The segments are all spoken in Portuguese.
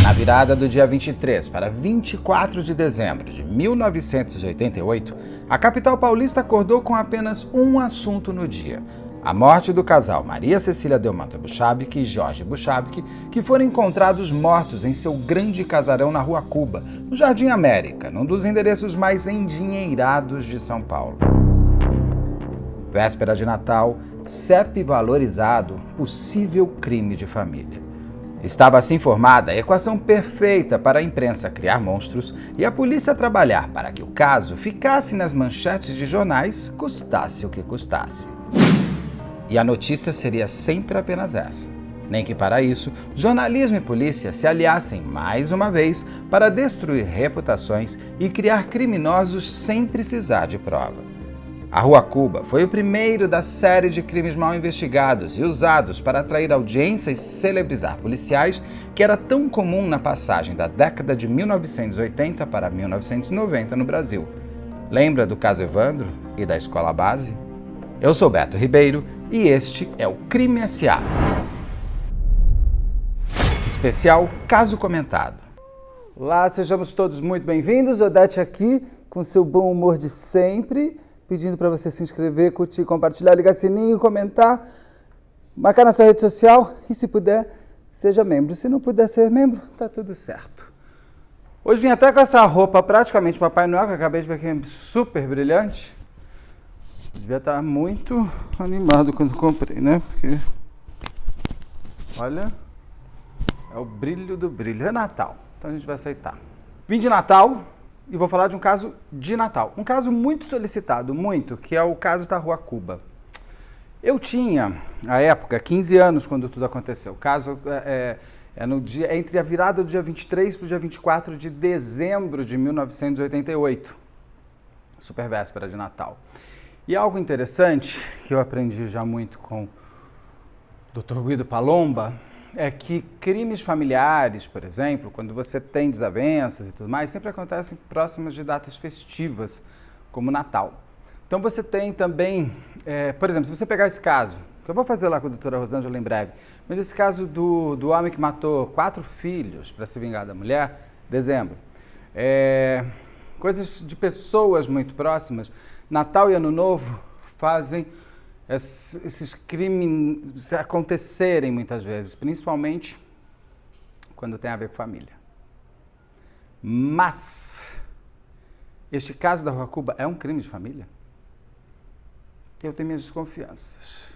Na virada do dia 23 para 24 de dezembro de 1988, a capital paulista acordou com apenas um assunto no dia: a morte do casal Maria Cecília Delmanto Buchabik e Jorge Buchabik, que foram encontrados mortos em seu grande casarão na Rua Cuba, no Jardim América, num dos endereços mais endinheirados de São Paulo. Véspera de Natal, CEP valorizado, possível crime de família. Estava assim formada a equação perfeita para a imprensa criar monstros e a polícia trabalhar para que o caso ficasse nas manchetes de jornais, custasse o que custasse. E a notícia seria sempre apenas essa. Nem que para isso, jornalismo e polícia se aliassem mais uma vez para destruir reputações e criar criminosos sem precisar de prova. A Rua Cuba foi o primeiro da série de crimes mal investigados e usados para atrair audiência e celebrizar policiais, que era tão comum na passagem da década de 1980 para 1990 no Brasil. Lembra do caso Evandro e da escola base? Eu sou Beto Ribeiro e este é o Crime S.A. Especial Caso Comentado. Olá, sejamos todos muito bem-vindos. Odete aqui, com seu bom humor de sempre, pedindo para você se inscrever, curtir, compartilhar, ligar sininho, comentar, marcar na sua rede social e, se puder, seja membro. Se não puder ser membro, tá tudo certo. Hoje vim até com essa roupa praticamente Papai Noel, que eu acabei de ver que é super brilhante. Devia estar muito animado quando comprei, né? Porque, olha, é o brilho do brilho. É Natal, então a gente vai aceitar. Vim de Natal e vou falar de um caso de Natal. Um caso muito solicitado, que é o caso da Rua Cuba. Eu tinha, à época, 15 anos quando tudo aconteceu. O caso é no dia, entre a virada do dia 23 para o dia 24 de dezembro de 1988. Super véspera de Natal. E algo interessante, que eu aprendi já muito com o Dr. Guido Palomba, é que crimes familiares, por exemplo, quando você tem desavenças e tudo mais, sempre acontecem próximas de datas festivas, como Natal. Então você tem também, por exemplo, se você pegar esse caso, que eu vou fazer lá com a doutora Rosângela em breve, mas esse caso do homem que matou 4 filhos para se vingar da mulher, dezembro, coisas de pessoas muito próximas, Natal e Ano Novo fazem esses crimes acontecerem muitas vezes, principalmente quando tem a ver com família. Mas este caso da Rua Cuba é um crime de família? Eu tenho minhas desconfianças.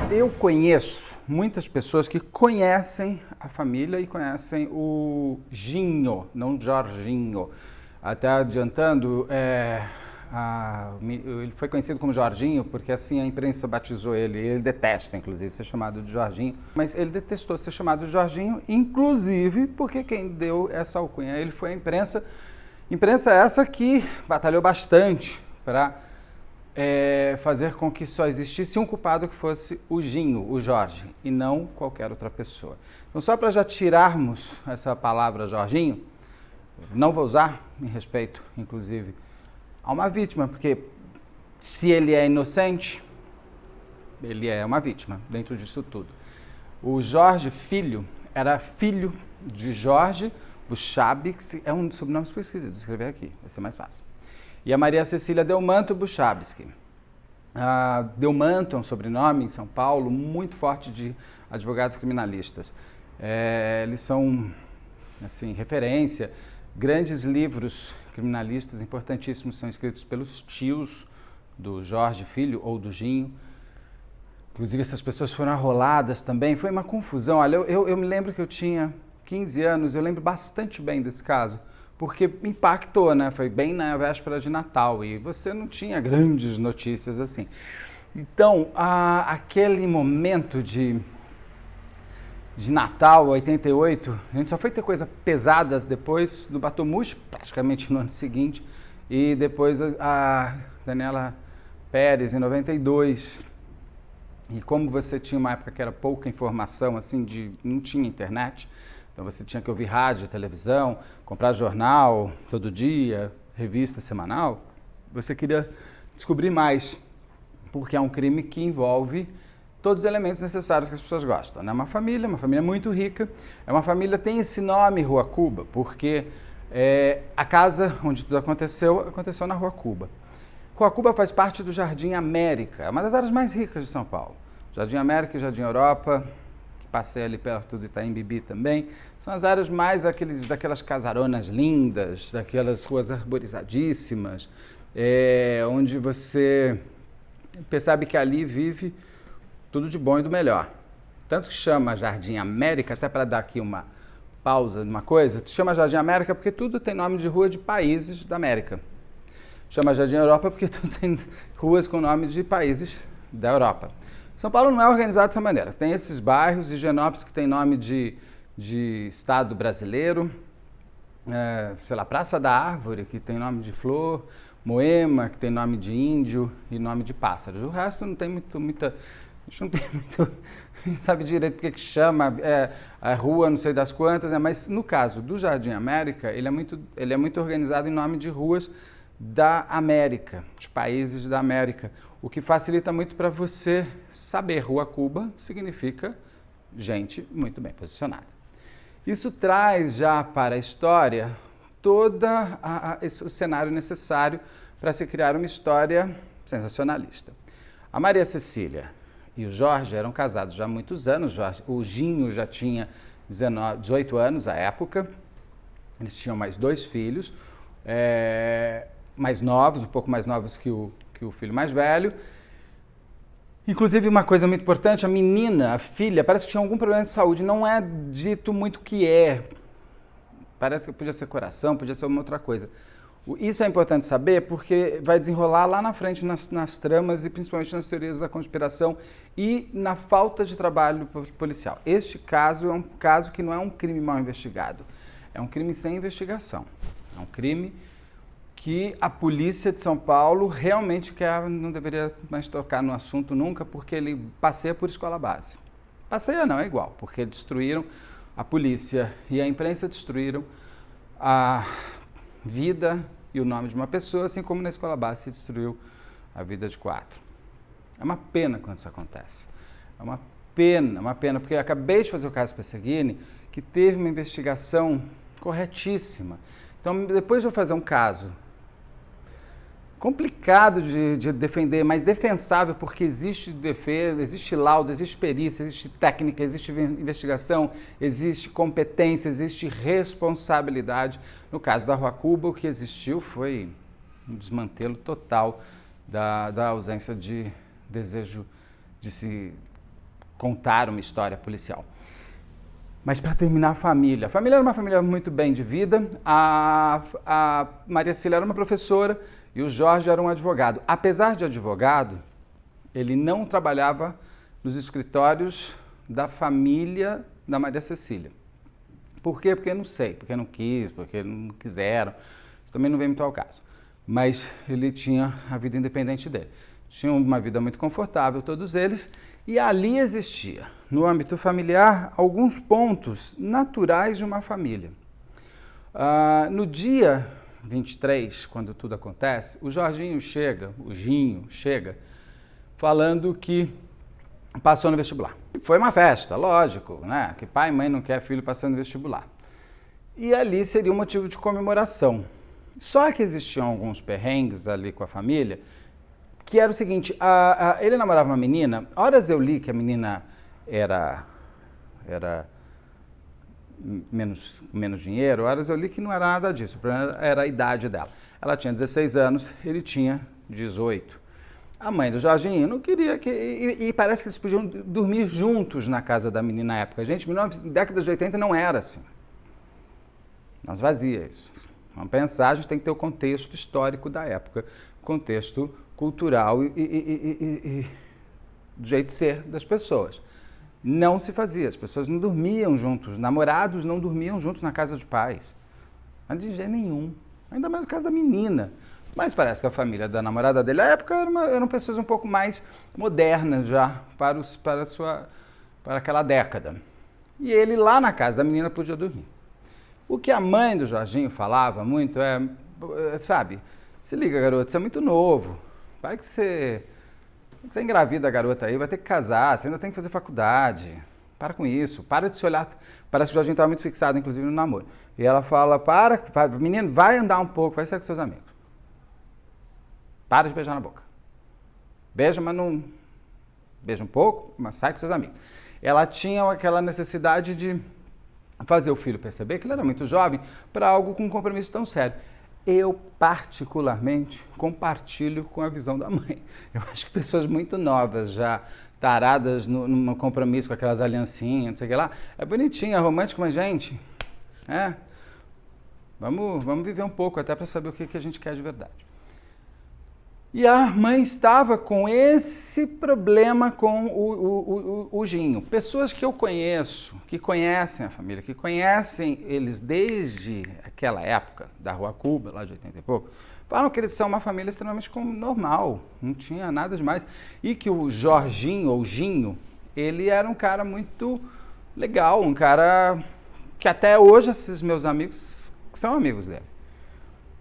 Eu conheço muitas pessoas que conhecem a família e conhecem o Ginho, não Jorginho. Até adiantando, ele foi conhecido como Jorginho porque assim a imprensa batizou ele. Ele detesta, inclusive, ser chamado de Jorginho. Mas ele detestou ser chamado de Jorginho, inclusive porque quem deu essa alcunha a ele foi a imprensa. Imprensa essa que batalhou bastante para fazer com que só existisse um culpado, que fosse o Ginho, o Jorge, e não qualquer outra pessoa. Então, só para já tirarmos essa palavra Jorginho, não vou usar, em respeito, inclusive, a uma vítima, porque se ele é inocente, ele é uma vítima dentro disso tudo. O Jorge filho era filho de Jorge Buchabik, é um sobrenome super esquisito, vou escrever aqui, vai ser mais fácil. E a Maria Cecília Delmanto Buchabik. Delmanto é um sobrenome em São Paulo muito forte de advogados criminalistas. Eles são, assim, referência. Grandes livros criminalistas importantíssimos são escritos pelos tios do Jorge filho ou do Ginho. Inclusive, essas pessoas foram arroladas também. Foi uma confusão. Olha, eu me lembro que eu tinha 15 anos, eu lembro bastante bem desse caso, porque impactou, né? Foi bem na véspera de Natal e você não tinha grandes notícias assim. Então, aquele momento de Natal, 88, a gente só foi ter coisas pesadas depois do Batomuxo, praticamente no ano seguinte, e depois a Daniela Pérez, em 92. E como você tinha uma época que era pouca informação, assim, não tinha internet, então você tinha que ouvir rádio, televisão, comprar jornal todo dia, revista semanal, você queria descobrir mais, porque é um crime que envolve todos os elementos necessários que as pessoas gostam. É uma família muito rica, é uma família, tem esse nome Rua Cuba, porque a casa onde tudo aconteceu na Rua Cuba. Rua Cuba faz parte do Jardim América, é uma das áreas mais ricas de São Paulo. Jardim América e Jardim Europa, que passei ali perto do Itaim Bibi também, são as áreas mais daquelas casaronas lindas, daquelas ruas arborizadíssimas, onde você percebe que ali vive tudo de bom e do melhor. Tanto que chama Jardim América, até para dar aqui uma pausa numa coisa, chama Jardim América porque tudo tem nome de rua de países da América. Chama Jardim Europa porque tudo tem ruas com nomes de países da Europa. São Paulo não é organizado dessa maneira. Tem esses bairros, Higienópolis, que tem nome de estado brasileiro, sei lá, Praça da Árvore, que tem nome de flor, Moema, que tem nome de índio e nome de pássaros. O resto não tem muita... A gente não tem muito... Não sabe direito porque que chama, a rua não sei das quantas, mas no caso do Jardim América, ele é muito organizado em nome de ruas da América, de países da América, o que facilita muito para você saber. Rua Cuba significa gente muito bem posicionada. Isso traz já para a história todo o cenário necessário para se criar uma história sensacionalista. A Maria Cecília e o Jorge eram casados já há muitos anos. O Ginho já tinha 18 anos à época. Eles tinham mais 2 filhos, mais novos, um pouco mais novos que o filho mais velho. Inclusive, uma coisa muito importante, a menina, a filha, parece que tinha algum problema de saúde. Não é dito muito o que é. Parece que podia ser coração, podia ser uma outra coisa. Isso é importante saber porque vai desenrolar lá na frente nas tramas e principalmente nas teorias da conspiração e na falta de trabalho policial. Este caso é um caso que não é um crime mal investigado, é um crime sem investigação. É um crime que a polícia de São Paulo realmente não deveria mais tocar no assunto nunca, porque ele passeia por escola base. Passeia não, é igual, porque destruíram, a polícia e a imprensa destruíram a vida e o nome de uma pessoa, assim como na escola base se destruiu a vida de 4. É uma pena quando isso acontece. É uma pena, porque eu acabei de fazer o caso Perseguini, que teve uma investigação corretíssima. Então, depois de eu fazer um caso complicado de defender, mas defensável, porque existe defesa, existe laudo, existe perícia, existe técnica, existe investigação, existe competência, existe responsabilidade. No caso da Rua Cuba, o que existiu foi um desmantelo total da ausência de desejo de se contar uma história policial. Mas para terminar, a família. A família era uma família muito bem de vida. A Maria Cecília era uma professora e o Jorge era um advogado. Apesar de advogado, ele não trabalhava nos escritórios da família da Maria Cecília. Por quê? Porque não sei, porque não quis, porque não quiseram. Isso também não vem muito ao caso. Mas ele tinha a vida independente dele. Tinham uma vida muito confortável, todos eles, e ali existia, no âmbito familiar, alguns pontos naturais de uma família. No dia 23, quando tudo acontece, o Ginho chega, falando que passou no vestibular. Foi uma festa, lógico, né? Que pai e mãe não quer filho passando no vestibular. E ali seria um motivo de comemoração. Só que existiam alguns perrengues ali com a família, que era o seguinte, ele namorava uma menina, horas eu li que a menina era menos dinheiro, horas eu li que não era nada disso, era a idade dela. Ela tinha 16 anos, ele tinha 18. A mãe do Jorginho não queria que... E parece que eles podiam dormir juntos na casa da menina na época. Gente, década de 80 não era assim. Nós vazia isso. Vamos pensar, a gente tem que ter o contexto histórico da época, contexto cultural e do jeito de ser das pessoas. Não se fazia, as pessoas não dormiam juntos, namorados não dormiam juntos na casa de pais. Não de jeito nenhum, ainda mais no caso da menina. Mas parece que a família da namorada dele, na época, eram pessoas um pouco mais modernas já para aquela década. E ele lá na casa da menina podia dormir. O que a mãe do Jorginho falava muito sabe, se liga, garoto, você é muito novo, vai que você Você engravida a garota aí, vai ter que casar, você ainda tem que fazer faculdade. Para com isso, para de se olhar. Parece que o Jorginho estava muito fixado, inclusive, no namoro. E ela fala, menino, vai andar um pouco, vai sair com seus amigos. Para de beijar na boca. Beija, mas não... Beija um pouco, mas sai com seus amigos. Ela tinha aquela necessidade de fazer o filho perceber que ele era muito jovem para algo com um compromisso tão sério. Eu, particularmente, compartilho com a visão da mãe. Eu acho que pessoas muito novas, já taradas no compromisso com aquelas aliancinhas, não sei o que lá, é bonitinho, é romântico, mas, gente, vamos viver um pouco até para saber o que a gente quer de verdade. E a mãe estava com esse problema com o Ginho. Pessoas que eu conheço, que conhecem a família, que conhecem eles desde aquela época, da Rua Cuba, lá de 80 e pouco, falam que eles são uma família extremamente normal, não tinha nada demais. E que o Jorginho, ou Ginho, ele era um cara muito legal, um cara que até hoje esses meus amigos são amigos dele.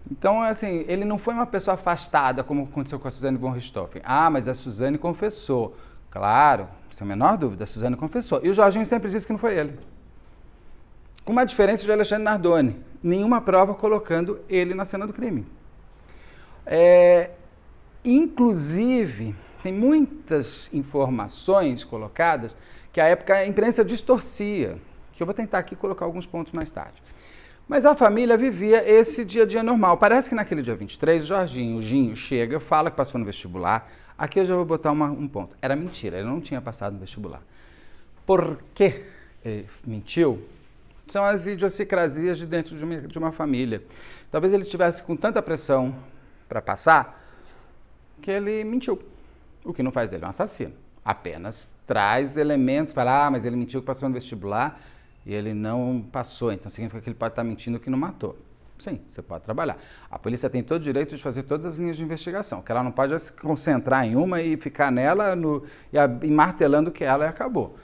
Então, assim, ele não foi uma pessoa afastada, como aconteceu com a Suzane von Richthofen. Ah, mas a Suzane confessou. Claro, sem a menor dúvida, a Suzane confessou. E o Jorginho sempre disse que não foi ele. Com uma diferença de Alexandre Nardoni. Nenhuma prova colocando ele na cena do crime. Inclusive, tem muitas informações colocadas que à época a imprensa distorcia, que eu vou tentar aqui colocar alguns pontos mais tarde. Mas a família vivia esse dia a dia normal. Parece que naquele dia 23, o Ginho chega, fala que passou no vestibular. Aqui eu já vou botar um ponto. Era mentira, ele não tinha passado no vestibular. Por que ele mentiu? São as idiosincrasias de dentro de uma família. Talvez ele estivesse com tanta pressão para passar que ele mentiu. O que não faz dele um assassino. Apenas traz elementos, fala, mas ele mentiu que passou no vestibular e ele não passou, então significa que ele pode estar mentindo que não matou. Sim, você pode trabalhar. A polícia tem todo o direito de fazer todas as linhas de investigação, que ela não pode se concentrar em uma e ficar nela e martelando que ela e acabou.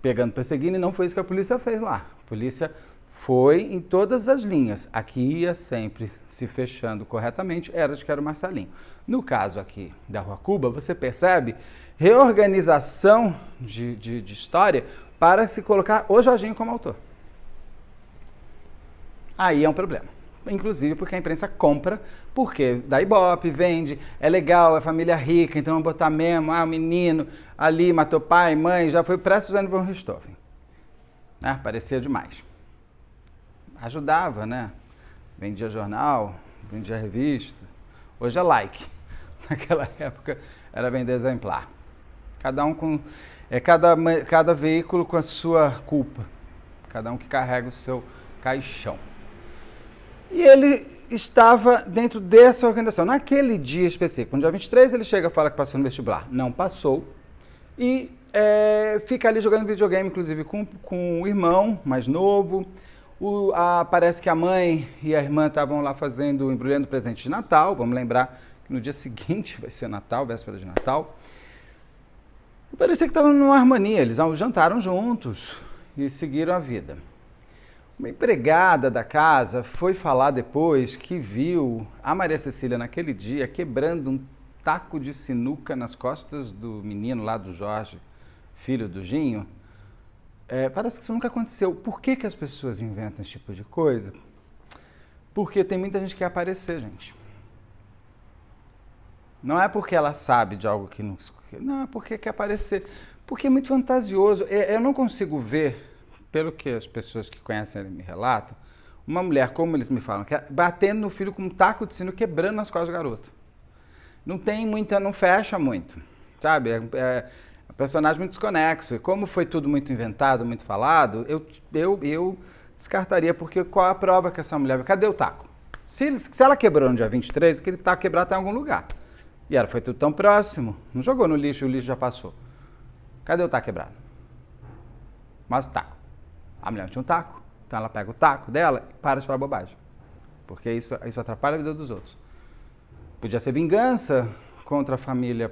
Pegando, perseguindo, e não foi isso que a polícia fez lá. A polícia foi em todas as linhas. Aqui ia sempre se fechando corretamente, era de que era o Marcelinho. No caso aqui da Rua Cuba, você percebe reorganização de história para se colocar o Jorginho como autor. Aí é um problema. Inclusive porque a imprensa compra, porque dá ibope, vende, é legal, é família rica, então vamos botar mesmo, o menino ali matou pai, mãe, já foi pré-Suzane von Richthofen. Né? Parecia demais. Ajudava, né? Vendia jornal, vendia revista. Hoje é like. Naquela época era vender exemplar. Cada um com... cada veículo com a sua culpa. Cada um que carrega o seu caixão. E ele estava dentro dessa organização. Naquele dia específico, no dia 23, ele chega e fala que passou no vestibular. Não passou. E fica ali jogando videogame, inclusive com o irmão mais novo. Parece que a mãe e a irmã estavam lá embrulhando presente de Natal. Vamos lembrar que no dia seguinte vai ser Natal, véspera de Natal. E parecia que estavam numa harmonia. Eles jantaram juntos e seguiram a vida. Uma empregada da casa foi falar depois que viu a Maria Cecília naquele dia quebrando um taco de sinuca nas costas do menino lá do Jorge, filho do Ginho. Parece que isso nunca aconteceu. Por que as pessoas inventam esse tipo de coisa? Porque tem muita gente que quer aparecer, gente. Não é porque ela sabe de algo que não... Não, é porque quer aparecer. Porque é muito fantasioso. Eu não consigo ver, pelo que as pessoas que conhecem ele me relatam, uma mulher, como eles me falam, batendo no filho com um taco de sino, quebrando nas costas do garoto. Não tem muita, não fecha muito, sabe? É um personagem muito desconexo. E como foi tudo muito inventado, muito falado, eu descartaria, porque qual é a prova que essa mulher... Cadê o taco? Se ela quebrou no dia 23, aquele taco quebrado está em algum lugar. E foi tudo tão próximo. Não jogou no lixo, o lixo já passou. Cadê o taco quebrado? Mas o taco. A mulher tinha um taco, então ela pega o taco dela e para de falar bobagem. Porque isso atrapalha a vida dos outros. Podia ser vingança contra a família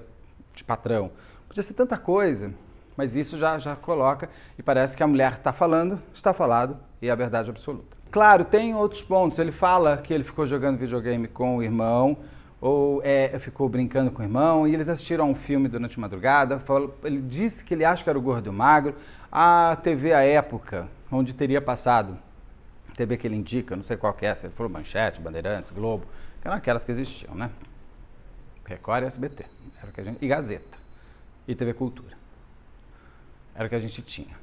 de patrão. Podia ser tanta coisa, mas isso já coloca e parece que a mulher está falando, está falado e é a verdade absoluta. Claro, tem outros pontos. Ele fala que ele ficou jogando videogame com o irmão, ou ficou brincando com o irmão, e eles assistiram a um filme durante a madrugada. Ele disse que ele acha que era o Gordo e o Magro. A TV à época, onde teria passado, TV que ele indica, não sei qual que é, se ele falou Manchete, Bandeirantes, Globo, que eram aquelas que existiam, né? Record e SBT, era o que a gente, e Gazeta, e TV Cultura. Era o que a gente tinha.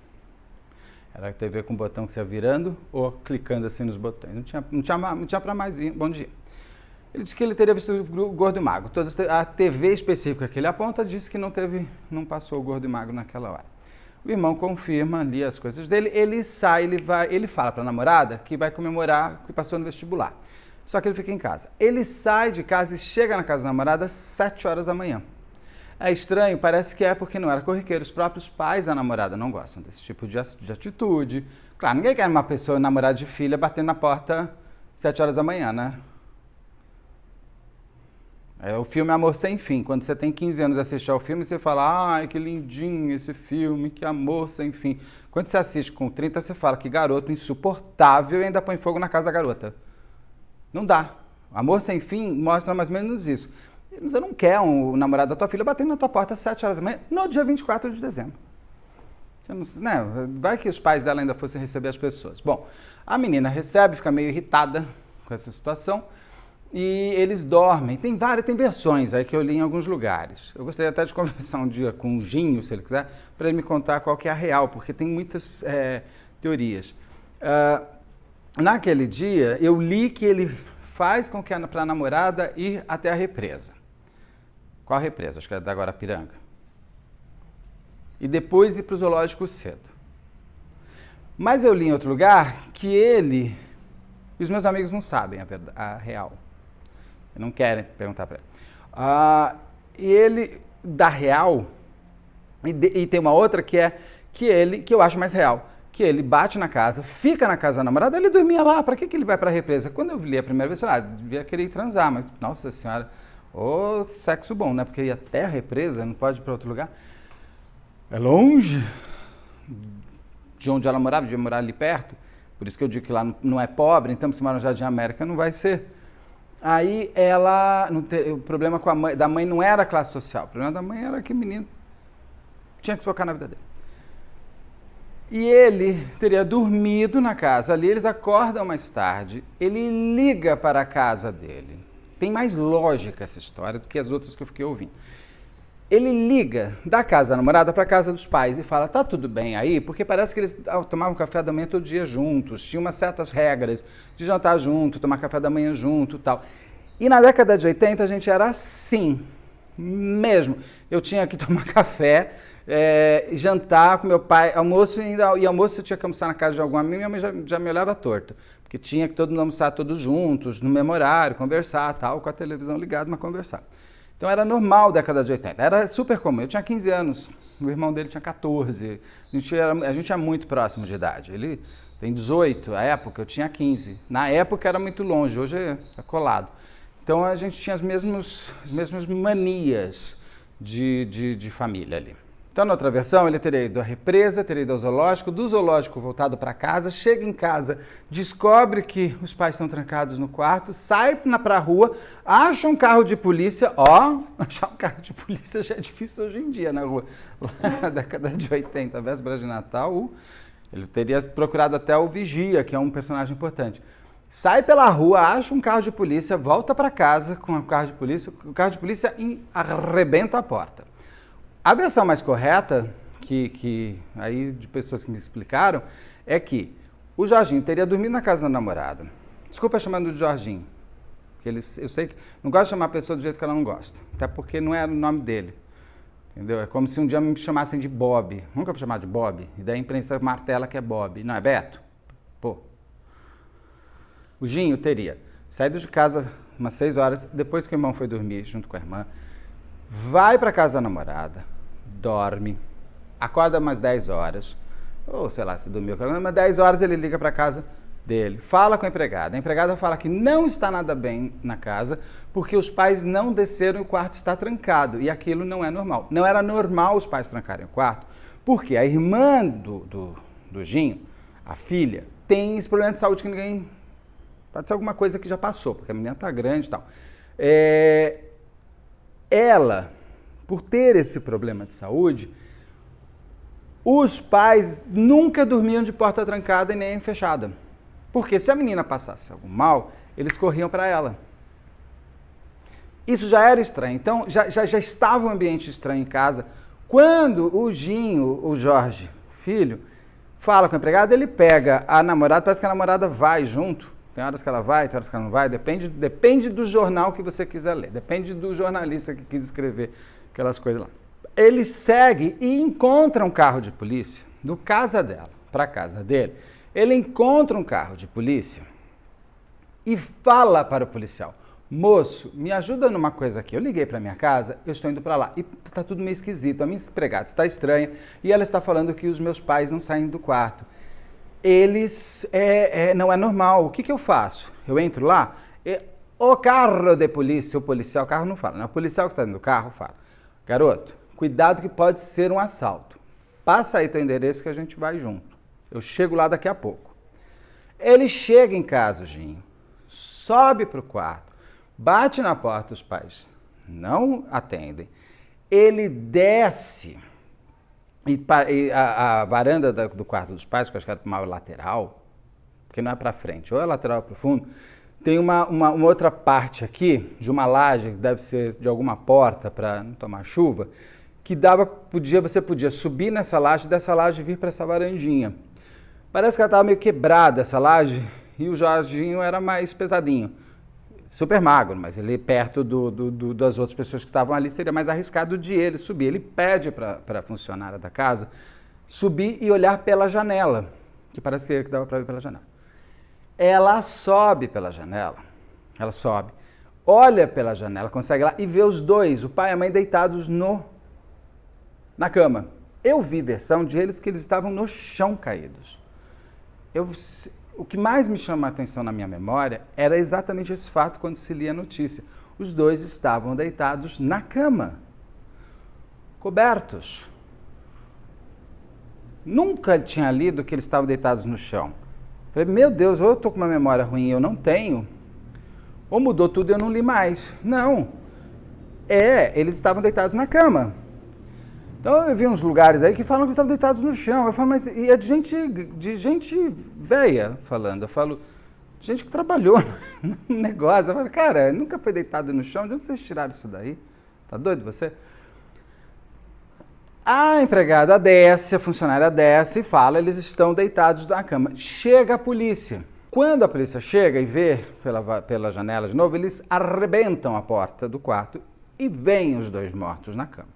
Era a TV com o botão que você ia virando ou clicando assim nos botões. Não tinha para mais ir. Bom dia. Ele disse que ele teria visto o Gordo e Magro. A TV específica que ele aponta disse que não passou o Gordo e Magro naquela hora. O irmão confirma ali as coisas dele. Ele sai, ele fala para a namorada que vai comemorar que passou no vestibular. Só que ele fica em casa. Ele sai de casa e chega na casa da namorada às 7 horas da manhã. É estranho, parece que é porque não era corriqueiro. Os próprios pais da namorada não gostam desse tipo de atitude. Claro, ninguém quer uma pessoa namorada de filha batendo na porta às 7 horas da manhã, né? É o filme Amor Sem Fim. Quando você tem 15 anos e assiste ao filme, você fala, ai, que lindinho esse filme, que amor sem fim. Quando você assiste com 30, você fala, que garoto insuportável, e ainda põe fogo na casa da garota. Não dá. Amor Sem Fim mostra mais ou menos isso. Você não quer o namorado da tua filha batendo na tua porta às 7 horas da manhã, no dia 24 de dezembro. Você não, né? Vai que os pais dela ainda fossem receber as pessoas. Bom, a menina recebe, fica meio irritada com essa situação, e eles dormem. Tem versões aí que eu li em alguns lugares. Eu gostaria até de conversar um dia com o Ginho, se ele quiser, para ele me contar qual que é a real, porque tem muitas teorias. Naquele dia, eu li que ele faz com que para a namorada ir até a represa. Qual represa? Acho que é da Guarapiranga. E depois ir para o zoológico cedo. Mas eu li em outro lugar que ele... E os meus amigos não sabem a real. Não querem perguntar para ele. E ele, da real, e tem uma outra que eu acho mais real, que ele bate na casa, fica na casa da namorada, ele dormia lá, para que ele vai para a represa? Quando eu li a primeira vez, eu falei, devia querer ir transar, mas, nossa senhora, sexo bom, né? Porque ir até a represa, não pode ir para outro lugar. É longe de onde ela morava, devia morar ali perto, por isso que eu digo que lá não é pobre, então se morar no Jardim América não vai ser. Aí o problema da mãe não era a classe social, o problema da mãe era que o menino tinha que se focar na vida dele. E ele teria dormido na casa ali, eles acordam mais tarde, ele liga para a casa dele. Tem mais lógica essa história do que as outras que eu fiquei ouvindo. Ele liga da casa da namorada para a casa dos pais e fala, tá tudo bem aí? Porque parece que eles tomavam café da manhã todo dia juntos, tinha umas certas regras de jantar junto, tomar café da manhã junto e tal. E na década de 80 a gente era assim, mesmo. Eu tinha que tomar café, jantar com meu pai, almoço, e almoço eu tinha que almoçar na casa de algum amigo, minha mãe já me olhava torto, porque tinha que todo mundo almoçar todos juntos, no mesmo horário, conversar, tal, com a televisão ligada, mas conversar. Então era normal década de 80, era super comum. Eu tinha 15 anos, o irmão dele tinha 14, a gente é muito próximo de idade. Ele tem 18, à época eu tinha 15. Na época era muito longe, hoje é colado. Então a gente tinha as mesmas manias de família ali. Então, na outra versão, ele teria ido à represa, teria ido ao zoológico, do zoológico voltado para casa, chega em casa, descobre que os pais estão trancados no quarto, sai para a rua, acha um carro de polícia, achar um carro de polícia já é difícil hoje em dia na rua. Lá na década de 80, véspera de Natal, ele teria procurado até o vigia, que é um personagem importante. Sai pela rua, acha um carro de polícia, volta para casa com o carro de polícia arrebenta a porta. A versão mais correta, que aí de pessoas que me explicaram, é que o Jorginho teria dormido na casa da namorada. Desculpa chamando de Jorginho, porque eu sei que não gosto de chamar a pessoa do jeito que ela não gosta, até porque não era o nome dele, entendeu? É como se um dia me chamassem de Bob, nunca vou chamar de Bob, e daí a imprensa martela que é Bob, não é Beto? Pô. O Ginho teria saído de casa umas 6 horas, depois que o irmão foi dormir junto com a irmã, vai para casa da namorada, dorme, acorda umas 10 horas, ou sei lá, se dormiu, mas 10 horas ele liga para casa dele, fala com a empregada fala que não está nada bem na casa, porque os pais não desceram e o quarto está trancado, e aquilo não é normal. Não era normal os pais trancarem o quarto, porque a irmã do Ginho, a filha, tem esse problema de saúde que ninguém... Pode ser alguma coisa que já passou, porque a menina está grande e tal. Ela, por ter esse problema de saúde, os pais nunca dormiam de porta trancada e nem fechada. Porque se a menina passasse algo mal, eles corriam para ela. Isso já era estranho. Então, já estava um ambiente estranho em casa. Quando o Jorge, filho, fala com o empregado, ele pega a namorada, parece que a namorada vai junto. Tem horas que ela vai, tem horas que ela não vai. Depende do jornal que você quiser ler. Depende do jornalista que quis escrever aquelas coisas lá. Ele segue e encontra um carro de polícia do casa dela para a casa dele. Ele encontra um carro de polícia e fala para o policial: moço, me ajuda numa coisa aqui. Eu liguei para minha casa, eu estou indo para lá e está tudo meio esquisito. A minha empregada está estranha e ela está falando que os meus pais não saem do quarto. Eles, não é normal. O que eu faço? Eu entro lá, o carro de polícia, o policial, o carro não fala, né? O policial que está dentro do carro fala: garoto, cuidado que pode ser um assalto. Passa aí teu endereço que a gente vai junto. Eu chego lá daqui a pouco. Ele chega em casa, Ginho, sobe para o quarto, bate na porta, os pais não atendem. Ele desce e a varanda do quarto dos pais, que eu acho que era uma lateral, porque não é para frente, ou é lateral para o fundo, tem uma outra parte aqui, de uma laje, que deve ser de alguma porta para não tomar chuva, que você podia subir nessa laje, dessa laje vir para essa varandinha. Parece que ela estava meio quebrada, essa laje, e o Jorginho era mais pesadinho. Super magro, mas ele perto das outras pessoas que estavam ali, seria mais arriscado de ele subir. Ele pede para a funcionária da casa subir e olhar pela janela, que parece que dava para ver pela janela. Ela sobe pela janela, olha pela janela, consegue lá e vê os dois, o pai e a mãe, deitados na cama. Eu vi versão de eles que eles estavam no chão caídos. O que mais me chama a atenção na minha memória era exatamente esse fato quando se lia a notícia. Os dois estavam deitados na cama, cobertos. Nunca tinha lido que eles estavam deitados no chão. Falei, meu Deus, ou eu estou com uma memória ruim e eu não tenho, ou mudou tudo e eu não li mais. Não. Eles estavam deitados na cama. Então eu vi uns lugares aí que falam que estavam deitados no chão. Eu falo, mas e é de gente velha falando. Eu falo, gente que trabalhou no negócio. Eu falo, cara, nunca foi deitado no chão. De onde vocês tiraram isso daí? Tá doido você? A empregada desce, a funcionária desce e fala, eles estão deitados na cama. Chega a polícia. Quando a polícia chega e vê pela janela de novo, eles arrebentam a porta do quarto e veem os dois mortos na cama.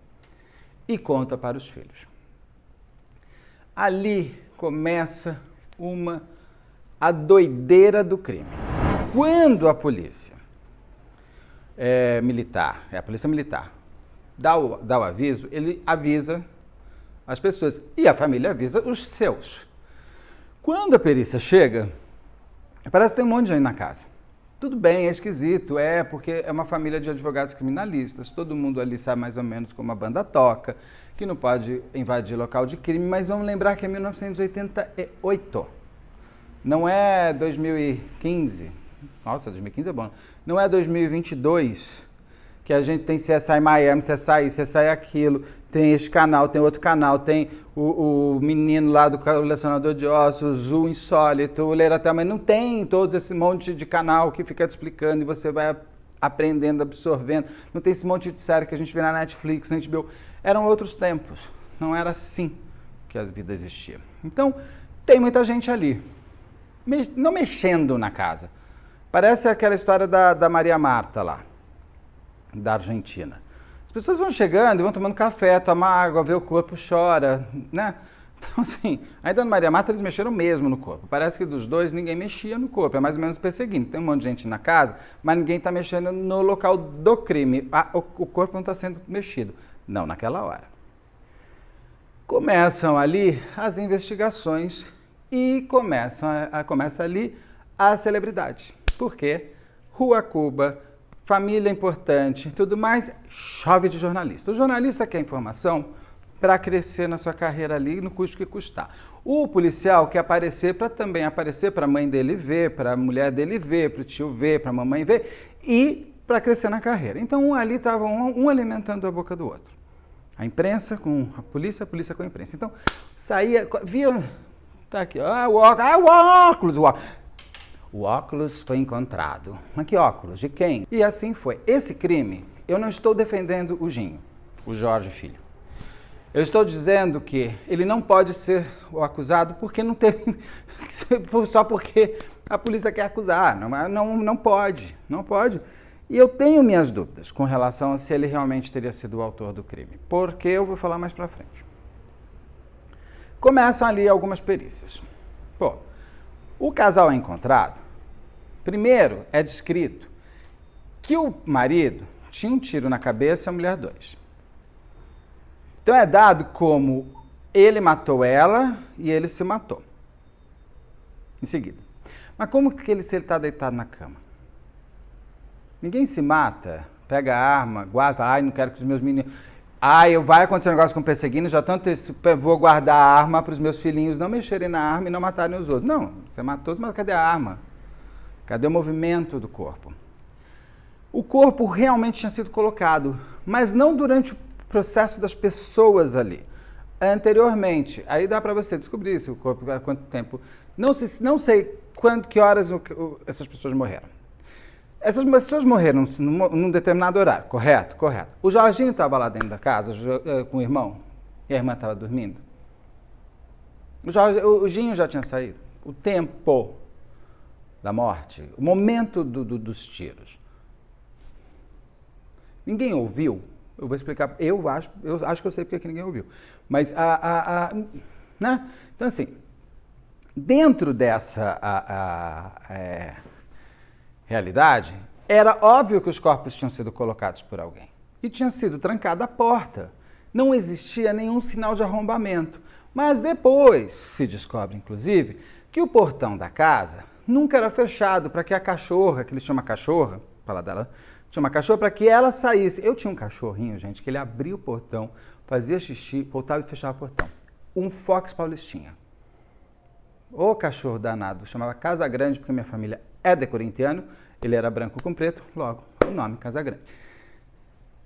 E conta para os filhos. Ali começa a doideira do crime. Quando a polícia militar, a polícia militar, dá o aviso, ele avisa as pessoas e a família avisa os seus. Quando a perícia chega, parece que tem um monte de gente na casa. Tudo bem, é esquisito, porque é uma família de advogados criminalistas, todo mundo ali sabe mais ou menos como a banda toca, que não pode invadir local de crime, mas vamos lembrar que é 1988, não é 2015, nossa, 2015 é bom, não é 2022, que a gente tem CSI Miami, CSI isso, CSI aquilo, tem esse canal, tem outro canal, tem o menino lá do colecionador de ossos, o insólito, o Leiratel, mas não tem todo esse monte de canal que fica te explicando e você vai aprendendo, absorvendo. Não tem esse monte de série que a gente vê na Netflix, na HBO. Eram outros tempos, não era assim que a vida existia. Então, tem muita gente ali, não mexendo na casa. Parece aquela história da Maria Marta lá, da Argentina. As pessoas vão chegando e vão tomando café, tomam água, vê o corpo, chora, né? Então, assim, ainda no Maria Marta eles mexeram mesmo no corpo. Parece que dos dois ninguém mexia no corpo, é mais ou menos perseguindo. Tem um monte de gente na casa, mas ninguém está mexendo no local do crime. O corpo não está sendo mexido. Não naquela hora. Começam ali as investigações e começa ali a celebridade. Por quê? Rua Cuba, família importante, tudo mais, chove de jornalista. O jornalista quer informação para crescer na sua carreira ali, no custo que custar. O policial quer aparecer para também aparecer para a mãe dele ver, para a mulher dele ver, para o tio ver, para a mamãe ver e para crescer na carreira. Então, ali estava um alimentando a boca do outro. A imprensa com a polícia com a imprensa. Então, saía, via, tá aqui, o óculos. O óculos foi encontrado. Mas que óculos? De quem? E assim foi. Esse crime, eu não estou defendendo o Ginho, o Jorge Filho. Eu estou dizendo que ele não pode ser o acusado porque não teve... só porque a polícia quer acusar. Não pode. E eu tenho minhas dúvidas com relação a se ele realmente teria sido o autor do crime. Porque eu vou falar mais pra frente. Começam ali algumas perícias. Pô, o casal é encontrado. Primeiro, é descrito que o marido tinha um tiro na cabeça e a mulher 2. Então é dado como ele matou ela e ele se matou. Em seguida. Mas como que ele, se ele está deitado na cama? Ninguém se mata, pega a arma, guarda, não quero que os meus meninos... vai acontecer um negócio com o perseguindo, já tanto vou guardar a arma para os meus filhinhos não mexerem na arma e não matarem os outros. Não, você matou, mas cadê a arma? Cadê o movimento do corpo? O corpo realmente tinha sido colocado, mas não durante o processo das pessoas ali. Anteriormente, aí dá para você descobrir se o corpo, há quanto tempo. Não sei que horas essas pessoas morreram. Essas pessoas morreram num determinado horário, correto? Correto. O Jorginho estava lá dentro da casa com o irmão e a irmã estava dormindo. O Ginho já tinha saído. O tempo da morte, o momento dos tiros. Ninguém ouviu. Eu vou explicar. Eu acho que eu sei porque ninguém ouviu. Mas, né? Então, assim, dentro dessa realidade, era óbvio que os corpos tinham sido colocados por alguém. E tinha sido trancada a porta. Não existia nenhum sinal de arrombamento. Mas depois se descobre, inclusive, que o portão da casa nunca era fechado para que a cachorra, que eles chamam cachorra, falar dela, tinha uma cachorra para que ela saísse. Eu tinha um cachorrinho, gente, que ele abria o portão, fazia xixi, voltava e fechava o portão. Um Fox Paulistinha. O cachorro danado, chamava Casagrande, porque minha família é de corintiano, ele era branco com preto, logo, o nome Casagrande.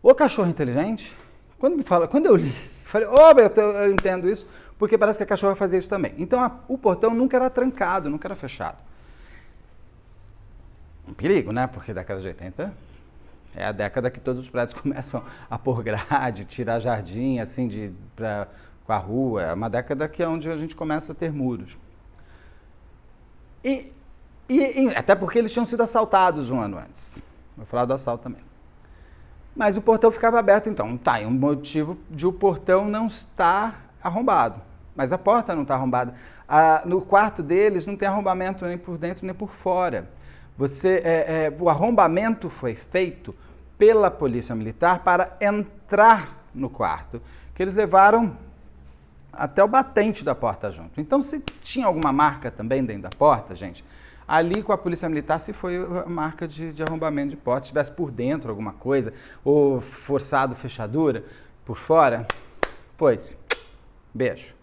O cachorro inteligente, quando eu li, falei, eu entendo isso, porque parece que a cachorra fazia isso também. Então, o portão nunca era trancado, nunca era fechado. Um perigo, né? Porque a década de 80 é a década que todos os prédios começam a pôr grade, tirar jardim, assim, com a rua. É uma década que é onde a gente começa a ter muros. E até porque eles tinham sido assaltados um ano antes. Vou falar do assalto também. Mas o portão ficava aberto, então tá aí um motivo de o portão não estar arrombado. Mas a porta não está arrombada. No quarto deles não tem arrombamento nem por dentro nem por fora. O arrombamento foi feito pela polícia militar para entrar no quarto, que eles levaram até o batente da porta junto. Então, se tinha alguma marca também dentro da porta, gente, ali com a polícia militar se foi a marca de arrombamento de porta. Se tivesse por dentro alguma coisa, ou forçado fechadura por fora, pois, beijo.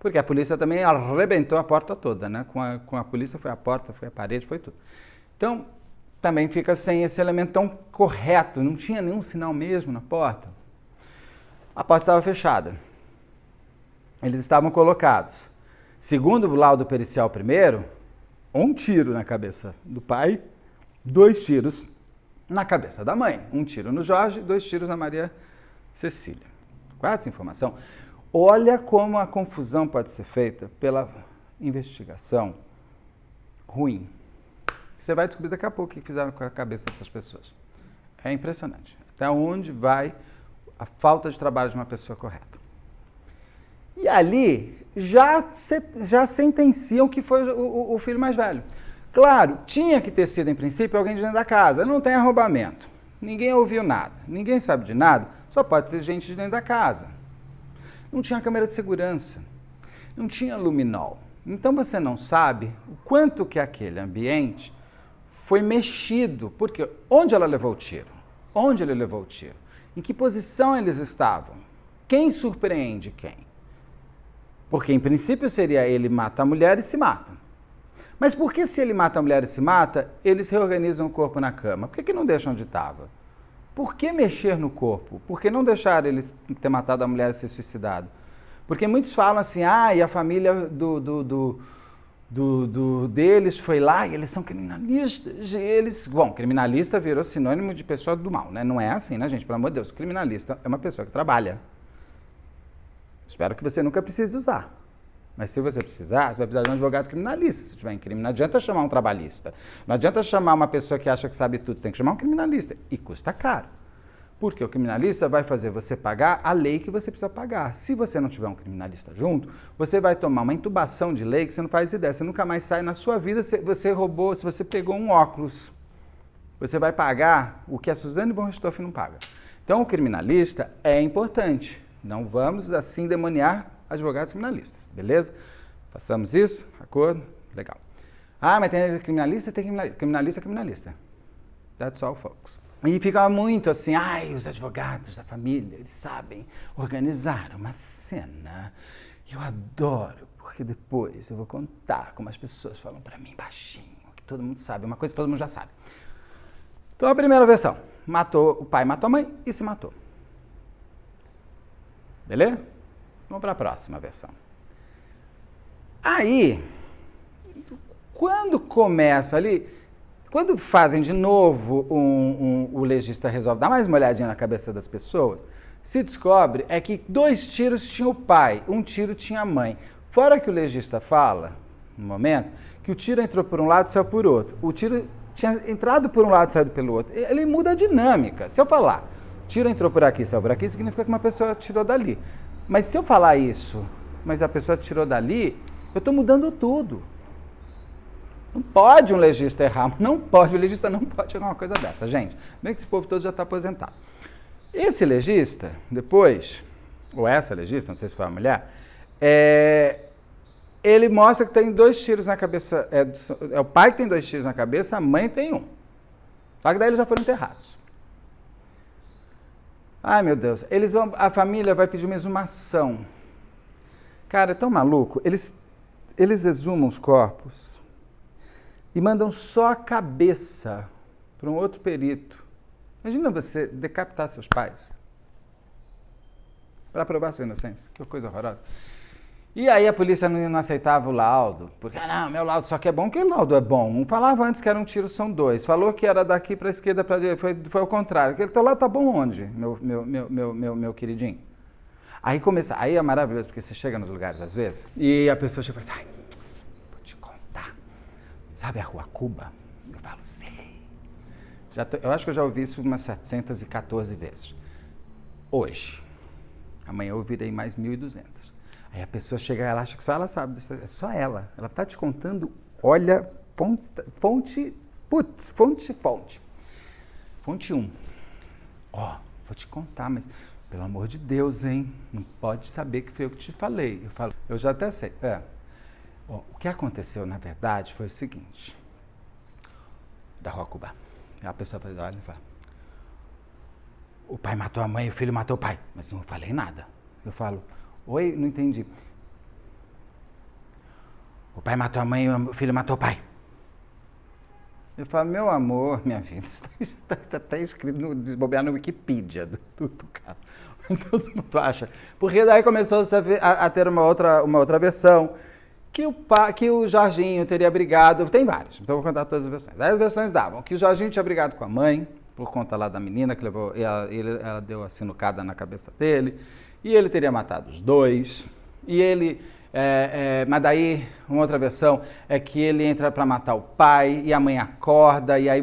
Porque a polícia também arrebentou a porta toda, né? Com a polícia foi a porta, foi a parede, foi tudo. Então, também fica sem esse elemento tão correto, não tinha nenhum sinal mesmo na porta. A porta estava fechada. Eles estavam colocados. Segundo o laudo pericial primeiro, um tiro na cabeça do pai, 2 tiros na cabeça da mãe. 1 tiro no Jorge, 2 tiros na Maria Cecília. Qual é essa informação? Olha como a confusão pode ser feita pela investigação ruim. Você vai descobrir daqui a pouco o que fizeram com a cabeça dessas pessoas. É impressionante. Até onde vai a falta de trabalho de uma pessoa correta. E ali já sentenciam que foi o filho mais velho. Claro, tinha que ter sido, em princípio, alguém de dentro da casa. Não tem arrombamento. Ninguém ouviu nada. Ninguém sabe de nada. Só pode ser gente de dentro da casa. Não tinha câmera de segurança. Não tinha luminol. Então você não sabe o quanto que aquele ambiente foi mexido. Porque onde ela levou o tiro? Onde ele levou o tiro? Em que posição eles estavam? Quem surpreende quem? Porque, em princípio, seria ele mata a mulher e se mata. Mas por que se ele mata a mulher e se mata, eles reorganizam o corpo na cama? Por que não deixam onde estava? Por que mexer no corpo? Por que não deixar eles ter matado a mulher e ser suicidado? Porque muitos falam assim, e a família deles foi lá e eles são criminalistas. Bom, criminalista virou sinônimo de pessoa do mal, né? Não é assim, né, gente? Pelo amor de Deus, criminalista é uma pessoa que trabalha. Espero que você nunca precise usar. Mas se você precisar, você vai precisar de um advogado criminalista. Se tiver em crime, não adianta chamar um trabalhista. Não adianta chamar uma pessoa que acha que sabe tudo. Você tem que chamar um criminalista. E custa caro. Porque o criminalista vai fazer você pagar a lei que você precisa pagar. Se você não tiver um criminalista junto, você vai tomar uma intubação de lei que você não faz ideia. Você nunca mais sai na sua vida. Você roubou, se você pegou um óculos, você vai pagar o que a Suzane von Richthofen não paga. Então, o criminalista é importante. Não vamos, assim, demoniar advogados criminalistas, beleza? Façamos isso? Acordo? Legal. Mas tem criminalista? Tem criminalista. Criminalista é criminalista. That's all, folks. E fica muito assim, os advogados da família, eles sabem organizar uma cena. Eu adoro, porque depois eu vou contar como as pessoas falam pra mim baixinho, que todo mundo sabe, uma coisa que todo mundo já sabe. Então, a primeira versão, o pai matou a mãe e se matou. Beleza? Vamos para a próxima versão. Aí, quando começa ali, quando fazem de novo, o legista resolve dar mais uma olhadinha na cabeça das pessoas, se descobre que 2 tiros tinha o pai, 1 tiro tinha a mãe. Fora que o legista fala, no momento, que o tiro entrou por um lado e saiu por outro. O tiro tinha entrado por um lado e saído pelo outro. Ele muda a dinâmica. Se eu falar, tiro entrou por aqui, saiu por aqui, significa que uma pessoa tirou dali. Mas se eu falar isso, mas a pessoa tirou dali, eu estou mudando tudo. Não pode um legista errar, não pode, o legista não pode errar uma coisa dessa, gente. Bem que esse povo todo já está aposentado. Esse legista, depois, ou essa legista, não sei se foi a mulher, ele mostra que tem 2 tiros na cabeça, é o pai que tem 2 tiros na cabeça, a mãe tem 1. Só que daí eles já foram enterrados. Ai, meu Deus, a família vai pedir uma exumação. Cara, é tão maluco. Eles exumam os corpos e mandam só a cabeça para um outro perito. Imagina você decapitar seus pais para provar sua inocência. Que coisa horrorosa. E aí a polícia não aceitava o laudo, porque, não, meu laudo só que é bom, que laudo é bom? Um falava antes que era um tiro, são 2. Falou que era daqui para a esquerda, para a direita, foi ao contrário. Aquele teu laudo tá bom onde, meu queridinho? Aí é maravilhoso, porque você chega nos lugares às vezes, e a pessoa chega e fala assim, vou te contar, sabe a Rua Cuba? Eu falo, sei. Eu acho que eu já ouvi isso umas 714 vezes. Hoje. Amanhã eu ouvirei mais 1.200. Aí a pessoa chega, ela acha que só ela sabe, é só ela. Ela está te contando, olha, fonte 1. Vou te contar, mas pelo amor de Deus, hein? Não pode saber que foi eu que te falei. Eu falo, eu já até sei. O que aconteceu, na verdade, foi o seguinte. Da Rua Cuba. A pessoa olha e fala, o pai matou a mãe, o filho matou o pai. Mas não falei nada. Eu falo, oi, não entendi. O pai matou a mãe, o filho matou o pai. Eu falo, meu amor, minha vida, está até escrito, desbobear no Wikipedia do caso. Todo mundo acha. Porque daí começou a ter uma outra versão, que o Jorginho teria brigado, tem vários, então eu vou contar todas as versões. Aí as versões davam que o Jorginho tinha brigado com a mãe, por conta lá da menina, que levou, ela deu a sinucada na cabeça dele, e ele teria matado os 2, e ele... mas daí, uma outra versão é que ele entra para matar o pai e a mãe acorda e aí,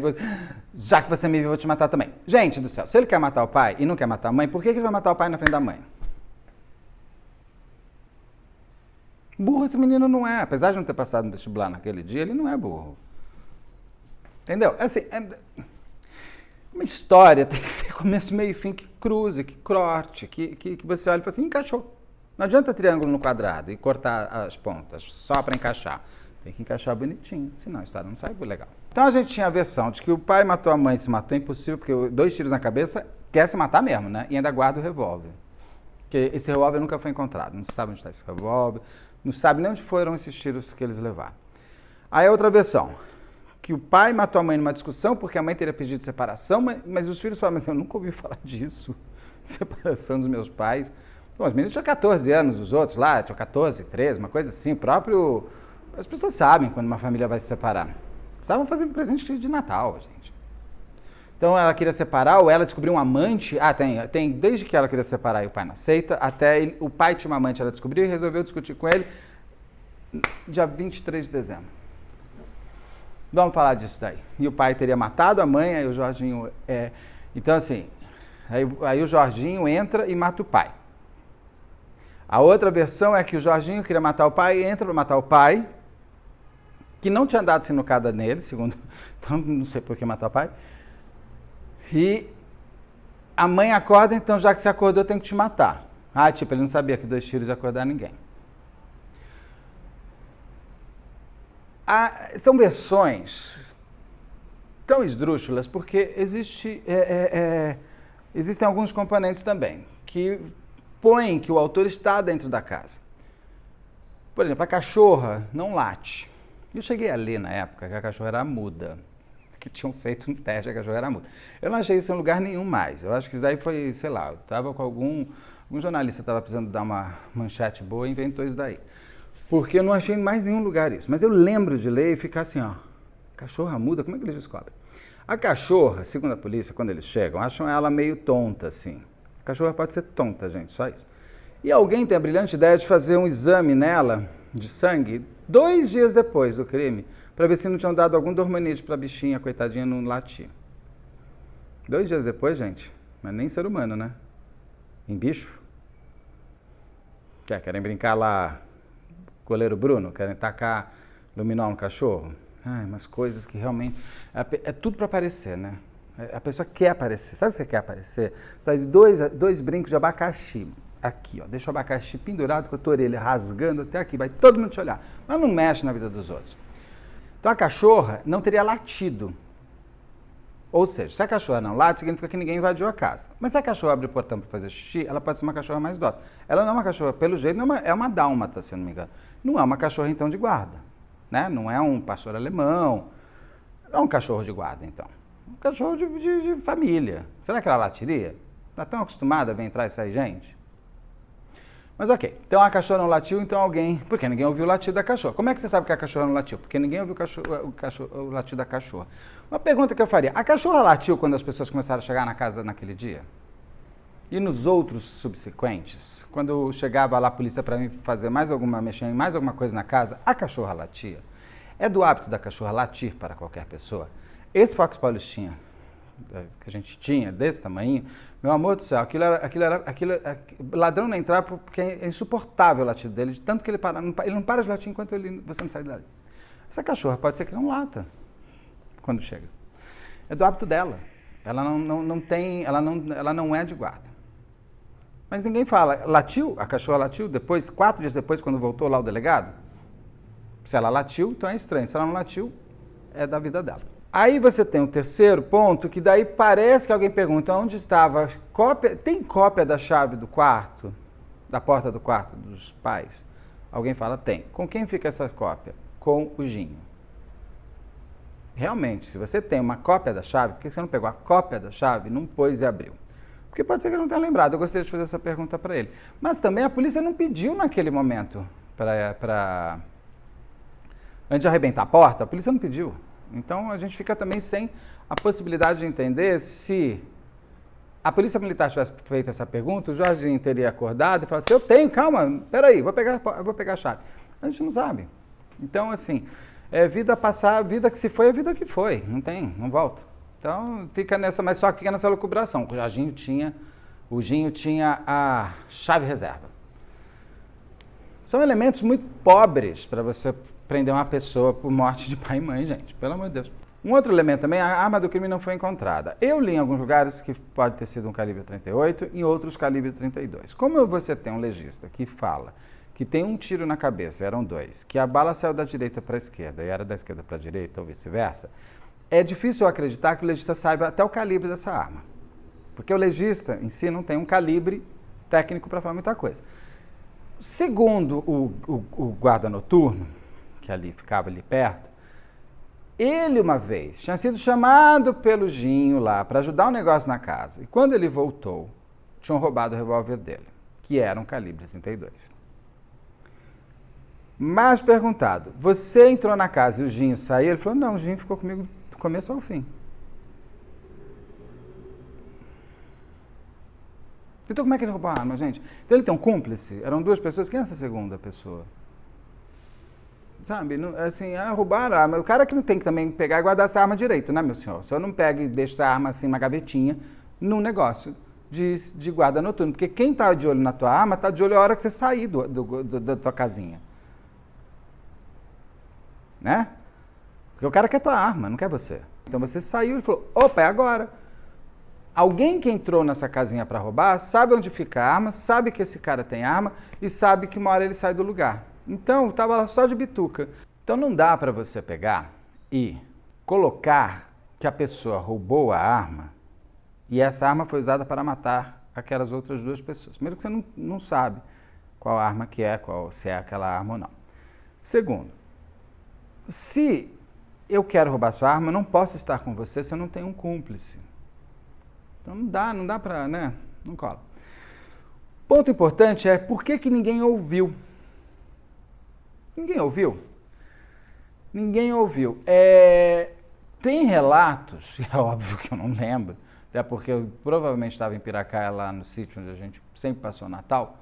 já que você me viu, eu vou te matar também. Gente do céu, se ele quer matar o pai e não quer matar a mãe, por que ele vai matar o pai na frente da mãe? Burro esse menino não é, apesar de não ter passado no vestibular naquele dia, ele não é burro. Entendeu? Assim, uma história tem que ter começo, meio e fim, que cruze, que corte, que você olha e fala assim, encaixou. Não adianta triângulo no quadrado e cortar as pontas só para encaixar. Tem que encaixar bonitinho, senão a história não sai legal. Então a gente tinha a versão de que o pai matou a mãe e se matou, impossível, porque 2 tiros na cabeça, quer se matar mesmo, né? E ainda guarda o revólver. Porque esse revólver nunca foi encontrado, não se sabe onde está esse revólver, não se sabe nem onde foram esses tiros que eles levaram. Aí a outra versão, que o pai matou a mãe numa discussão porque a mãe teria pedido separação, mas os filhos falam, mas eu nunca ouvi falar disso, separação dos meus pais. Bom, os meninos tinham 14 anos, os outros lá tinham 14, 13, uma coisa assim, as pessoas sabem quando uma família vai se separar. Estavam fazendo presente de Natal, gente. Então ela queria separar, ou ela descobriu um amante. Tem desde que ela queria separar e o pai não aceita, até o pai tinha uma amante, ela descobriu e resolveu discutir com ele dia 23 de dezembro. Vamos falar disso daí. E o pai teria matado a mãe, aí o Jorginho... Então assim, aí o Jorginho entra e mata o pai. A outra versão é que o Jorginho queria matar o pai, entra para matar o pai, que não tinha dado sinucada nele, segundo... Então não sei por que matar o pai. E a mãe acorda, então já que você acordou, eu tenho que te matar. Ele não sabia que 2 tiros ia acordar ninguém. São versões tão esdrúxulas, porque existem alguns componentes também, que põem que o autor está dentro da casa. Por exemplo, a cachorra não late. Eu cheguei a ler na época que a cachorra era muda. Que tinham feito um teste, a cachorra era muda. Eu não achei isso em lugar nenhum mais. Eu acho que isso daí foi, sei lá, eu estava com algum jornalista estava precisando dar uma manchete boa e inventou isso daí. Porque eu não achei em mais nenhum lugar isso. Mas eu lembro de ler e ficar assim, cachorra muda, como é que eles descobrem? A cachorra, segundo a polícia, quando eles chegam, acham ela meio tonta, assim. A cachorra pode ser tonta, gente, só isso. E alguém tem a brilhante ideia de fazer um exame nela, de sangue, 2 dias depois do crime, para ver se não tinham dado algum dormanite para a bichinha, coitadinha, não latir. 2 dias depois, gente, mas nem ser humano, né? Em bicho. Querem brincar lá, goleiro Bruno? Querem tacar luminol no cachorro? Umas coisas que realmente... É tudo para aparecer, né? A pessoa quer aparecer. Sabe o que você quer aparecer? Faz 2 brincos de abacaxi. Aqui, deixa o abacaxi pendurado com a tua orelha rasgando até aqui. Vai todo mundo te olhar. Mas não mexe na vida dos outros. Então a cachorra não teria latido. Ou seja, se a cachorra não late, significa que ninguém invadiu a casa. Mas se a cachorra abre o portão para fazer xixi, ela pode ser uma cachorra mais dócil. Ela não é uma cachorra, pelo jeito, é uma dálmata, se eu não me engano. Não é uma cachorra, então, de guarda. Né? Não é um pastor alemão. Não é um cachorro de guarda, então. Um cachorro de família. Será que ela latiria? Está tão acostumada a vir entrar e sair gente? Mas ok, então a cachorra não latiu, então alguém... Porque ninguém ouviu o latido da cachorra. Como é que você sabe que a cachorra não latiu? Porque ninguém ouviu o latido da cachorra. Uma pergunta que eu faria, a cachorra latiu quando as pessoas começaram a chegar na casa naquele dia? E nos outros subsequentes? Quando chegava lá a polícia para mim mexer em mais alguma coisa na casa, a cachorra latia? É do hábito da cachorra latir para qualquer pessoa? Esse Fox Paulistinha que a gente tinha, desse tamanho, meu amor do céu, aquilo ladrão não entrar porque é insuportável o latido dele, de tanto que ele não para de latir enquanto você não sai dali. Essa cachorra pode ser que não lata quando chega. É do hábito dela. Ela não é de guarda. Mas ninguém fala, latiu? A cachorra latiu depois, 4 dias depois, quando voltou lá o delegado? Se ela latiu, então é estranho. Se ela não latiu, é da vida dela. Aí você tem um terceiro ponto, que daí parece que alguém pergunta onde estava cópia. Tem cópia da chave do quarto, da porta do quarto dos pais? Alguém fala, tem. Com quem fica essa cópia? Com o Ginho. Realmente, se você tem uma cópia da chave, por que você não pegou a cópia da chave, não pôs e abriu? Porque pode ser que ele não tenha lembrado. Eu gostaria de fazer essa pergunta para ele. Mas também a polícia não pediu naquele momento antes de arrebentar a porta, a polícia não pediu. Então, a gente fica também sem a possibilidade de entender se a polícia militar tivesse feito essa pergunta, o Jorginho teria acordado e falado assim, eu tenho, calma, peraí, vou pegar a chave. A gente não sabe. Então, assim, vida passar, vida que se foi, é vida que foi. Não volta. Então, fica nessa, mas só que fica nessa lucubração. O Ginho tinha a chave reserva. São elementos muito pobres para você prender uma pessoa por morte de pai e mãe, gente. Pelo amor de Deus. Um outro elemento também, a arma do crime não foi encontrada. Eu li em alguns lugares que pode ter sido um calibre 38, em outros calibre 32. Como você tem um legista que fala que tem um tiro na cabeça, eram 2, que a bala saiu da direita para a esquerda e era da esquerda para a direita ou vice-versa, é difícil acreditar que o legista saiba até o calibre dessa arma. Porque o legista em si não tem um calibre técnico para falar muita coisa. Segundo o guarda noturno, que ficava ali perto, Ele, uma vez, tinha sido chamado pelo Ginho lá para ajudar um negócio na casa. E quando ele voltou, tinham roubado o revólver dele, que era um calibre 32. Mas perguntado, você entrou na casa e o Ginho saiu? Ele falou, não, o Ginho ficou comigo do começo ao fim. Então como é que ele roubou a arma, gente? Então ele tem um cúmplice? Eram duas pessoas, quem é essa segunda pessoa? Sabe, não, assim, roubaram a arma. O cara que não tem que também pegar e guardar essa arma direito, né, meu senhor? O senhor não pega e deixa essa arma assim, uma gavetinha, num negócio de guarda noturno. Porque quem tá de olho na tua arma, tá de olho a hora que você sair da tua casinha. Né? Porque o cara quer tua arma, não quer você. Então você saiu e falou, opa, é agora. Alguém que entrou nessa casinha para roubar sabe onde fica a arma, sabe que esse cara tem arma e sabe que uma hora ele sai do lugar. Então, estava lá só de bituca. Então não dá para você pegar e colocar que a pessoa roubou a arma e essa arma foi usada para matar aquelas outras duas pessoas. Primeiro que você não sabe qual arma que é, se é aquela arma ou não. Segundo, se eu quero roubar sua arma, eu não posso estar com você se eu não tenho um cúmplice. Então não dá para, né? Não cola. Ponto importante é por que ninguém ouviu. Ninguém ouviu? Ninguém ouviu. Tem relatos, é óbvio que eu não lembro, até porque eu provavelmente estava em Piracaia, lá no sítio onde a gente sempre passou Natal,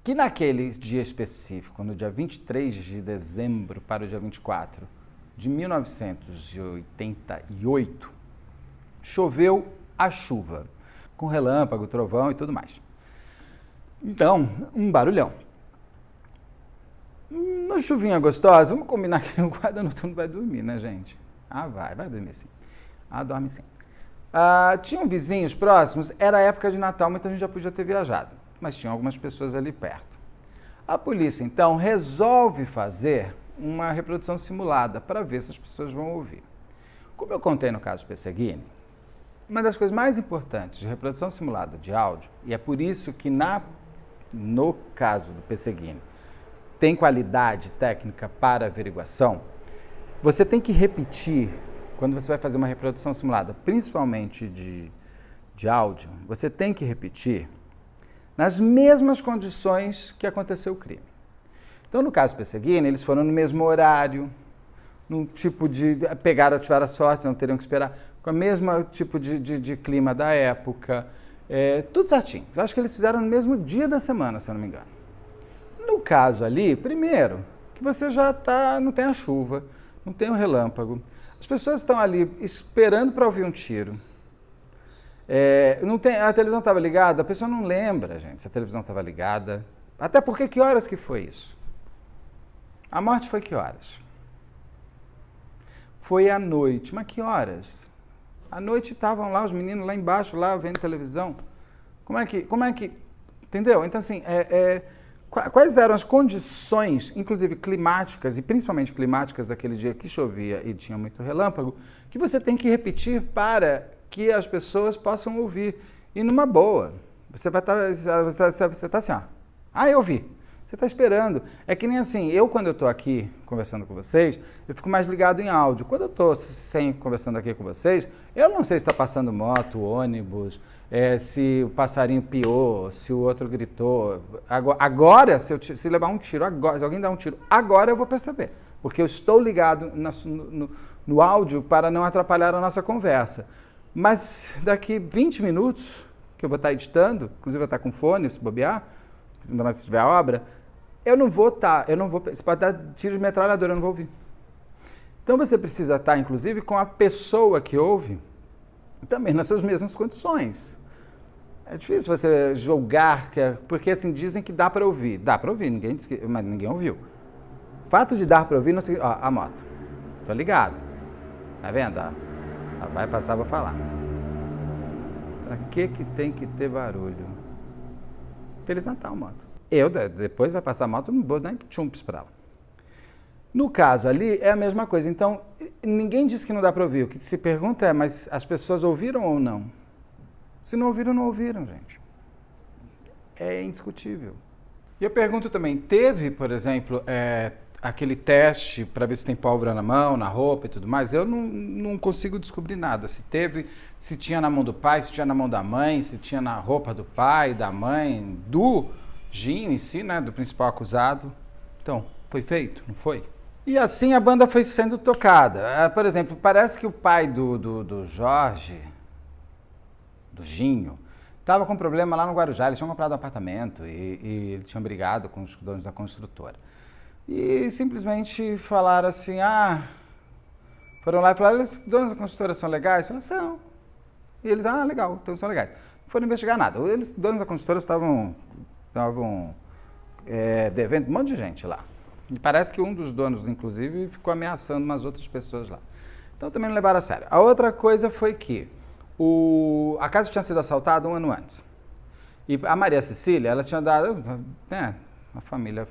que naquele dia específico, no dia 23 de dezembro para o dia 24 de 1988, choveu a chuva, com relâmpago, trovão e tudo mais. Então, um barulhão. Uma chuvinha gostosa, vamos combinar que o guarda noturno vai dormir, né, gente? Vai dormir sim. Dorme sim. Tinham vizinhos próximos, era época de Natal, muita gente já podia ter viajado, mas tinham algumas pessoas ali perto. A polícia, então, resolve fazer uma reprodução simulada para ver se as pessoas vão ouvir. Como eu contei no caso Pesseguini, uma das coisas mais importantes de reprodução simulada de áudio, e é por isso que no caso do Pesseguini, tem qualidade técnica para averiguação, você tem que repetir, quando você vai fazer uma reprodução simulada, principalmente de áudio, você tem que repetir nas mesmas condições que aconteceu o crime. Então, no caso Pesseguini, eles foram no mesmo horário, num tipo de... pegaram, tiveram a sorte, não teriam que esperar, com o mesmo tipo de clima da época, tudo certinho. Eu acho que eles fizeram no mesmo dia da semana, se eu não me engano. No caso ali, primeiro, que você já não tem a chuva, não tem o relâmpago. As pessoas estão ali esperando para ouvir um tiro. A televisão estava ligada, a pessoa não lembra, gente, se a televisão estava ligada. Até porque que horas que foi isso? A morte foi que horas? Foi à noite. Mas que horas? À noite estavam lá os meninos lá embaixo, lá vendo televisão. Como é que... Entendeu? Então, assim, quais eram as condições, inclusive climáticas, e principalmente climáticas daquele dia que chovia e tinha muito relâmpago, que você tem que repetir para que as pessoas possam ouvir. E numa boa. Você vai você tá assim, ó. Eu ouvi. Você está esperando. É que nem assim, quando eu estou aqui conversando com vocês, eu fico mais ligado em áudio. Quando eu estou conversando aqui com vocês, eu não sei se está passando moto, ônibus, se o passarinho piou, se o outro gritou. Agora, se levar um tiro, se alguém dar um tiro, agora eu vou perceber. Porque eu estou ligado no áudio para não atrapalhar a nossa conversa. Mas daqui 20 minutos, que eu vou estar editando, inclusive eu vou estar com fone, se bobear, ainda mais se tiver a obra, você pode dar tiro de metralhadora, eu não vou ouvir. Então você precisa estar, inclusive, com a pessoa que ouve, também nas suas mesmas condições. É difícil você julgar, porque assim, dizem que dá para ouvir. Dá para ouvir, mas ninguém ouviu. O fato de dar para ouvir, não sei, a moto. Tô ligado. Tá vendo? Vai passar, vou falar. Pra que tem que ter barulho? Feliz Natal, moto. Depois vai passar a moto, não vou nem chumps pra ela. No caso ali, é a mesma coisa. Então, ninguém disse que não dá para ouvir. O que se pergunta é, mas as pessoas ouviram ou não? Se não ouviram, não ouviram, gente. É indiscutível. E eu pergunto também, teve, por exemplo, aquele teste para ver se tem pólvora na mão, na roupa e tudo mais, eu não consigo descobrir nada. Se teve, se tinha na mão do pai, se tinha na mão da mãe, se tinha na roupa do pai, da mãe, do Ginho em si, né, do principal acusado. Então, foi feito, não foi? E assim a banda foi sendo tocada. Por exemplo, parece que o pai do Jorge, do Ginho, estava com problema lá no Guarujá. Eles tinham comprado um apartamento e eles tinham brigado com os donos da construtora. E simplesmente falaram assim, foram lá e falaram, os donos da construtora são legais? Eu falei, são. E eles, legal, então são legais. Não foram investigar nada. Eles, donos da construtora, estavam devendo um monte de gente lá. E parece que um dos donos, inclusive, ficou ameaçando umas outras pessoas lá. Então também não levaram a sério. A outra coisa foi que a casa tinha sido assaltada um ano antes. E a Maria Cecília, ela tinha dado, uma família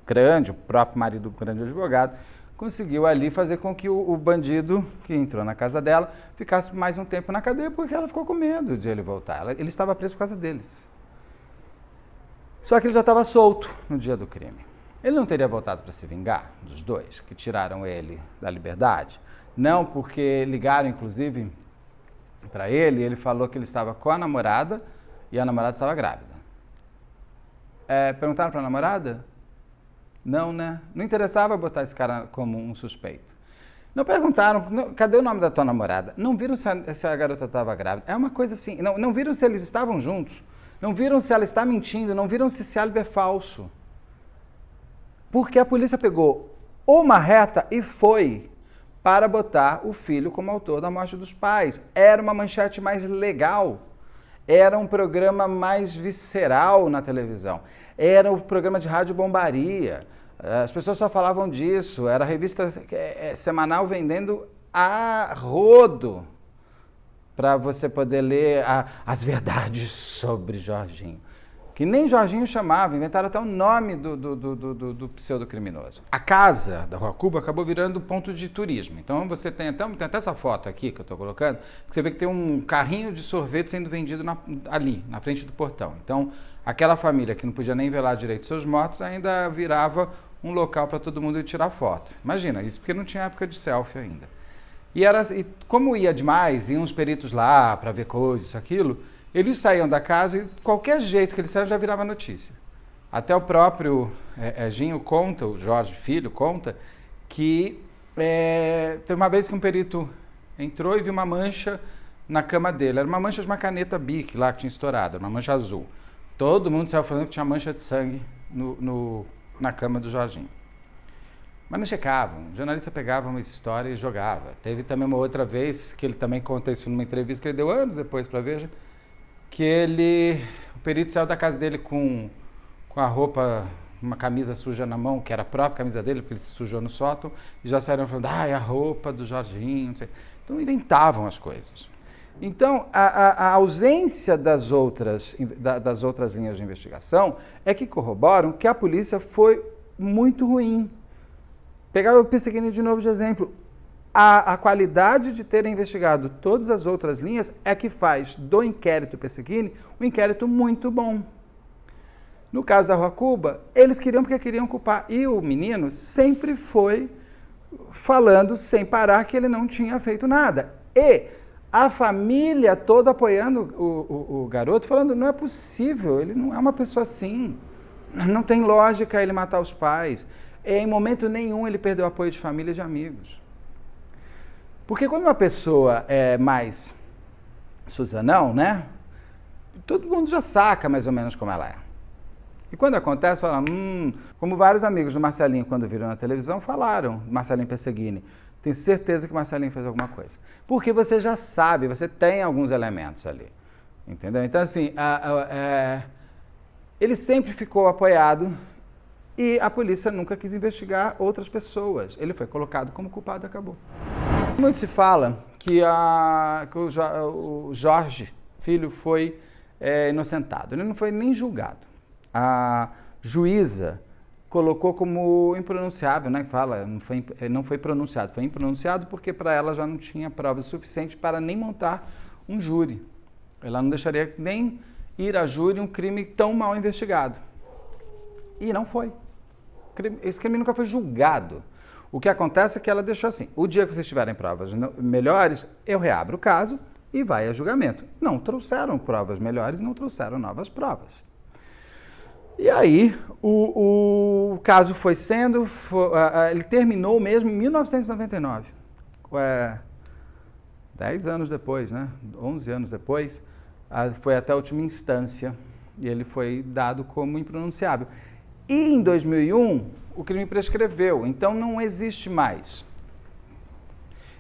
grande, o próprio marido, grande advogado, conseguiu ali fazer com que o bandido que entrou na casa dela ficasse mais um tempo na cadeia, porque ela ficou com medo de ele voltar. Ele estava preso por causa deles. Só que ele já estava solto no dia do crime. Ele não teria voltado para se vingar dos dois, que tiraram ele da liberdade? Não, porque ligaram, inclusive, para ele, e ele falou que ele estava com a namorada e a namorada estava grávida. Perguntaram para a namorada? Não, né? Não interessava botar esse cara como um suspeito. Não perguntaram, cadê o nome da tua namorada? Não viram se a garota estava grávida. É uma coisa assim, não viram se eles estavam juntos. Não viram se ela está mentindo, não viram se esse álibi é falso. Porque a polícia pegou uma reta e foi para botar o filho como autor da morte dos pais. Era uma manchete mais legal. Era um programa mais visceral na televisão. Era um programa de rádio bombaria. As pessoas só falavam disso. Era a revista semanal vendendo a rodo para você poder ler as verdades sobre Jorginho. Que nem Jorginho chamava, inventaram até o nome do pseudo-criminoso. A casa da Rua Cuba acabou virando ponto de turismo. Então você tem até essa foto aqui que eu estou colocando, que você vê que tem um carrinho de sorvete sendo vendido ali, na frente do portão. Então, aquela família que não podia nem velar direito seus mortos ainda virava um local para todo mundo ir tirar foto. Imagina, isso porque não tinha época de selfie ainda. E como ia demais, iam uns peritos lá para ver coisas, isso, aquilo, eles saíam da casa e qualquer jeito que eles saíam já virava notícia. Até o próprio Ginho conta, o Jorge Filho conta, que teve uma vez que um perito entrou e viu uma mancha na cama dele. Era uma mancha de uma caneta Bic lá que tinha estourado, uma mancha azul. Todo mundo saiu falando que tinha mancha de sangue na cama do Jorginho. Mas não checavam. O jornalista pegava uma história e jogava. Teve também uma outra vez, que ele também conta isso numa entrevista que ele deu anos depois para Veja, que o perito saiu da casa dele com a roupa, uma camisa suja na mão, que era a própria camisa dele, porque ele se sujou no sótão, e já saíram falando, é a roupa do Jorginho, não sei. Então inventavam as coisas. Então, a ausência das outras linhas de investigação é que corroboram que a polícia foi muito ruim. Pegar o Pesseguini de novo de exemplo. A qualidade de ter investigado todas as outras linhas é que faz do inquérito Pesseguini um inquérito muito bom. No caso da Rua Cuba, eles queriam porque queriam culpar. E o menino sempre foi falando sem parar que ele não tinha feito nada. E a família toda apoiando o garoto, falando, não é possível, ele não é uma pessoa assim. Não tem lógica ele matar os pais. Em momento nenhum ele perdeu o apoio de família e de amigos. Porque quando uma pessoa é mais Suzanão, né? Todo mundo já saca mais ou menos como ela é. E quando acontece, fala, como vários amigos do Marcelinho, quando viram na televisão, falaram, Marcelinho Pesseguini, tenho certeza que o Marcelinho fez alguma coisa. Porque você já sabe, você tem alguns elementos ali. Entendeu? Então, assim, ele sempre ficou apoiado e a polícia nunca quis investigar outras pessoas. Ele foi colocado como culpado e acabou. Muito se fala que o Jorge Filho foi inocentado. Ele não foi nem julgado. A juíza colocou como impronunciável, né? Que fala, não foi pronunciado. Foi impronunciado porque para ela já não tinha provas suficientes para nem montar um júri. Ela não deixaria nem ir a júri um crime tão mal investigado. E não foi. esse crime nunca foi julgado. O que acontece é que ela deixou assim, o dia que vocês tiverem provas melhores, eu reabro o caso e vai a julgamento. Não trouxeram provas melhores, não trouxeram novas provas. E aí, o caso ele terminou mesmo em 1999. 10 anos depois, né? 11 anos depois, foi até a última instância e ele foi dado como impronunciável. E em 2001, o crime prescreveu, então não existe mais.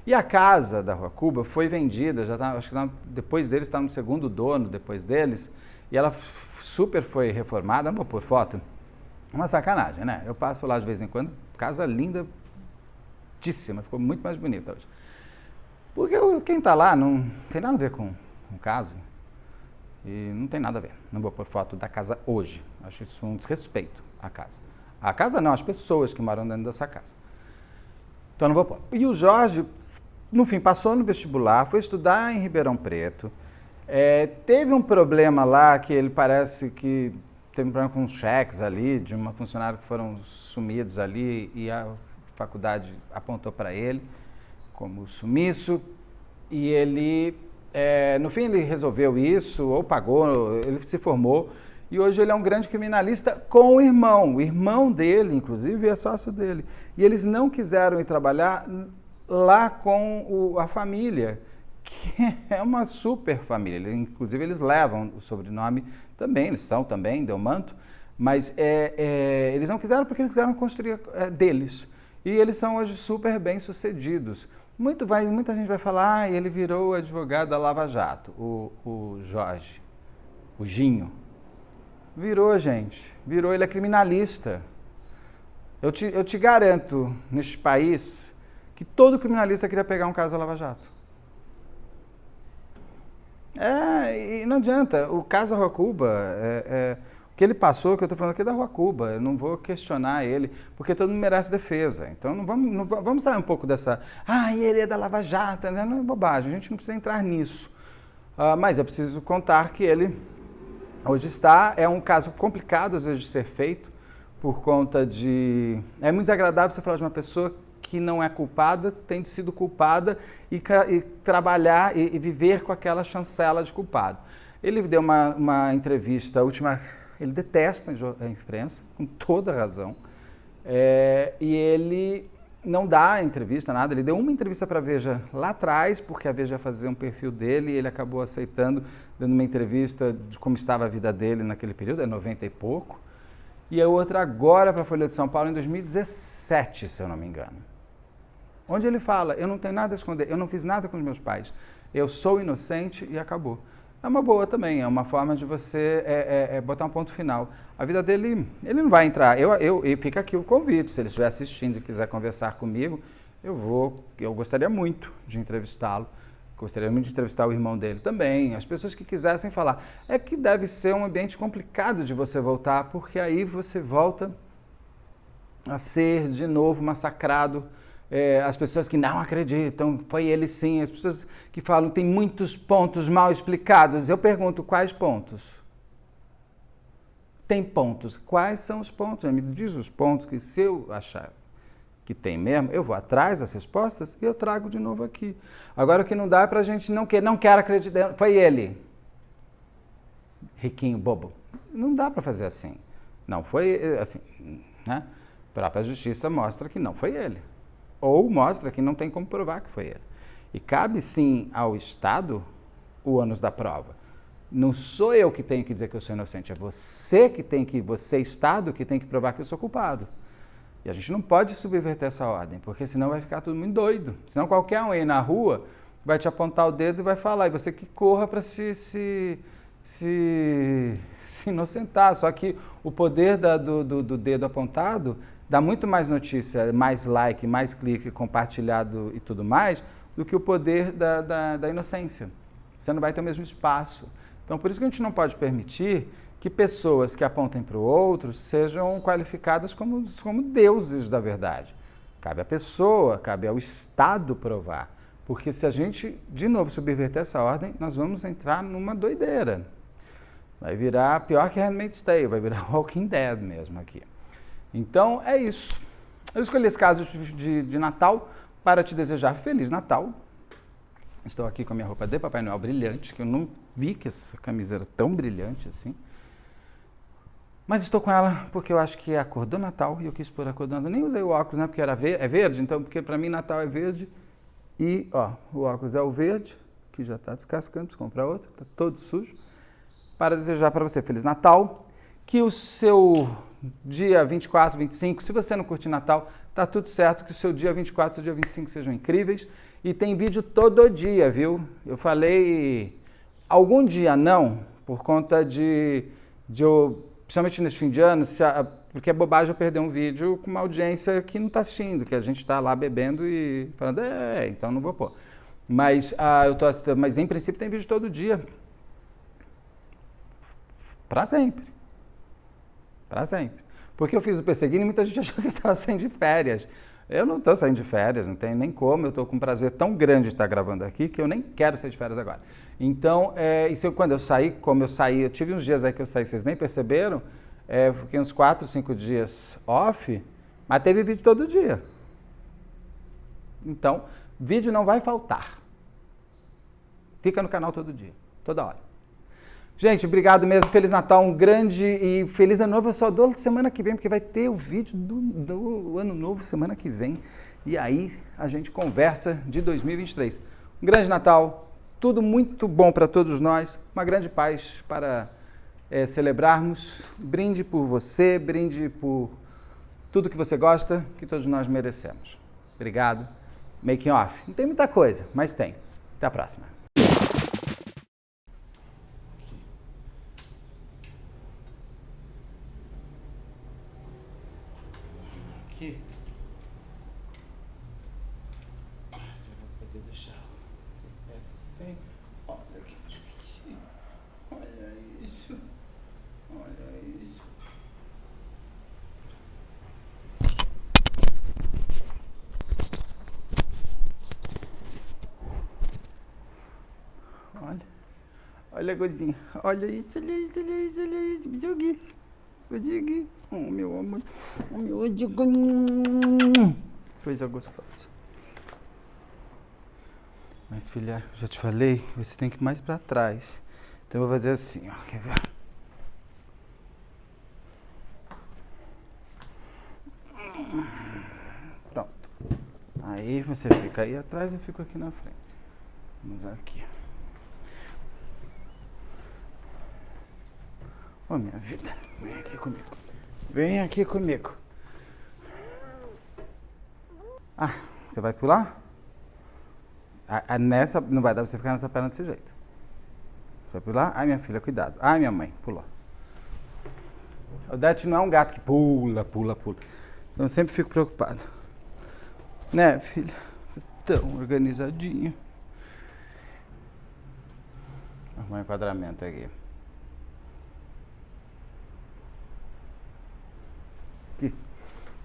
E a casa da Rua Cuba foi vendida, acho que depois deles, está no segundo dono, depois deles, e ela super foi reformada, não vou pôr foto, é uma sacanagem, né? Eu passo lá de vez em quando, casa lindíssima, ficou muito mais bonita hoje. Porque quem está lá não tem nada a ver com o caso, e não tem nada a ver, não vou pôr foto da casa hoje, acho isso um desrespeito à casa. A casa não, as pessoas que moram dentro dessa casa. Então não vou pôr. E o Jorge, no fim, passou no vestibular, foi estudar em Ribeirão Preto. Teve um problema lá que ele parece que teve um problema com os cheques ali, de uma funcionária que foram sumidos ali e a faculdade apontou para ele como sumiço. E ele, no fim, ele resolveu isso, ou pagou, ele se formou. E hoje ele é um grande criminalista com o irmão dele, inclusive, é sócio dele. E eles não quiseram ir trabalhar lá com a família, que é uma super família. Inclusive, eles levam o sobrenome também, eles são também Delmanto, mas eles não quiseram porque eles quiseram construir deles. E eles são hoje super bem-sucedidos. Muita gente vai falar, ele virou advogado da Lava Jato, o Jorge, o Ginho. Virou, gente. Virou, ele é criminalista. Eu te garanto, neste país, que todo criminalista queria pegar um caso da Lava Jato. E não adianta. O caso da Rua Cuba, o que ele passou, que eu estou falando aqui é da Rua Cuba, eu não vou questionar ele, porque todo mundo merece defesa. Então, não vamos sair um pouco dessa... ele é da Lava Jato, né? Não é bobagem, a gente não precisa entrar nisso. Mas eu preciso contar que ele... Hoje é um caso complicado, às vezes, de ser feito, por conta de... É muito desagradável você falar de uma pessoa que não é culpada, tem sido culpada, e trabalhar e viver com aquela chancela de culpado. Ele deu uma entrevista, ele detesta a imprensa, com toda razão, e ele não dá entrevista, nada. Ele deu uma entrevista para a Veja lá atrás, porque a Veja ia fazer um perfil dele, e ele acabou aceitando, dando uma entrevista de como estava a vida dele naquele período, 90 e pouco. E a outra agora para a Folha de São Paulo, em 2017, se eu não me engano. Onde ele fala, eu não tenho nada a esconder, eu não fiz nada com os meus pais, eu sou inocente e acabou. É uma boa também, é uma forma de você botar um ponto final. A vida dele, ele não vai entrar. E fica aqui o convite, se ele estiver assistindo e quiser conversar comigo, eu gostaria muito de entrevistá-lo. Gostaria muito de entrevistar o irmão dele também, as pessoas que quisessem falar. É que deve ser um ambiente complicado de você voltar, porque aí você volta a ser de novo massacrado. As pessoas que não acreditam, foi ele sim, as pessoas que falam tem muitos pontos mal explicados. Eu pergunto, quais pontos? Tem pontos. Quais são os pontos? Me diz os pontos que, se eu achar que tem mesmo, eu vou atrás das respostas e eu trago de novo aqui. Agora, o que não dá é pra gente não quer acreditar, foi ele. Riquinho, bobo. Não dá para fazer assim. Não foi assim, né? A própria justiça mostra que não foi ele. Ou mostra que não tem como provar que foi ele. E cabe sim ao Estado o ônus da prova. Não sou eu que tenho que dizer que eu sou inocente, é você, Estado, que tem que provar que eu sou culpado. E a gente não pode subverter essa ordem, porque senão vai ficar todo mundo doido. Senão qualquer um aí na rua vai te apontar o dedo e vai falar, e você que corra para se inocentar. Só que o poder do dedo apontado dá muito mais notícia, mais like, mais clique, compartilhado e tudo mais, do que o poder da inocência. Você não vai ter o mesmo espaço. Então, por isso que a gente não pode permitir que pessoas que apontem para o outro sejam qualificadas como deuses da verdade. Cabe à pessoa, cabe ao Estado provar. Porque se a gente, de novo, subverter essa ordem, nós vamos entrar numa doideira. Vai virar pior que Handmaid's Tale, vai virar Walking Dead mesmo aqui. Então, é isso. Eu escolhi esse caso de Natal para te desejar Feliz Natal. Estou aqui com a minha roupa de Papai Noel brilhante, que eu não vi que essa camisa era tão brilhante assim. Mas estou com ela porque eu acho que é a cor do Natal e eu quis pôr a cor do Natal. Nem usei o óculos, né? Porque é verde, então, porque para mim Natal é verde. E, ó, o óculos é o verde, que já está descascando, preciso comprar outro, está todo sujo. Para desejar para você Feliz Natal, que o seu dia 24, 25, se você não curtir Natal, tá tudo certo, que o seu dia 24 e o dia 25 sejam incríveis. E tem vídeo todo dia, viu? Eu falei algum dia não, por conta principalmente nesse fim de ano, porque é bobagem eu perder um vídeo com uma audiência que não está assistindo, que a gente está lá bebendo e falando, então não vou pôr. Mas, mas em princípio tem vídeo todo dia. Para sempre. Para sempre. Porque eu fiz o Perseguindo e muita gente achou que eu estava saindo de férias. Eu não estou saindo de férias, não tem nem como. Eu estou com um prazer tão grande de estar gravando aqui que eu nem quero sair de férias agora. Então, quando eu saí, como eu saí, eu tive uns dias aí que eu saí, vocês nem perceberam, fiquei uns 4, 5 dias off, mas teve vídeo todo dia. Então, vídeo não vai faltar. Fica no canal todo dia, toda hora. Gente, obrigado mesmo. Feliz Natal, um grande e feliz ano novo. Eu só dou semana que vem, porque vai ter o vídeo do ano novo semana que vem. E aí a gente conversa de 2023. Um grande Natal, tudo muito bom para todos nós. Uma grande paz para celebrarmos. Brinde por você, brinde por tudo que você gosta, que todos nós merecemos. Obrigado. Making off. Não tem muita coisa, mas tem. Até a próxima. Aqui. Já vou poder deixar assim. Olha aqui. Olha isso. Olha isso. Olha a coisinha. Olha isso, olha isso, olha isso, olha isso. Bizugui. Bizugui. Oh, meu amor. Oh, meu amor. Coisa gostosa. Mas, filha, já te falei, você tem que ir mais pra trás. Então, eu vou fazer assim, ó. Quer ver? Pronto. Aí, você fica aí atrás, eu fico aqui na frente. Vamos aqui. Ô, minha vida, vem aqui comigo. Vem aqui comigo. Ah, você vai pular? Nessa, não vai dar pra você ficar nessa perna desse jeito. Você vai pular? Ai, minha filha, cuidado. Ai, minha mãe, pulou. O Dete não é um gato que pula, pula, pula. Então eu sempre fico preocupado. Né, filha? Você é tão organizadinha. Arrumar um enquadramento aqui. Aqui.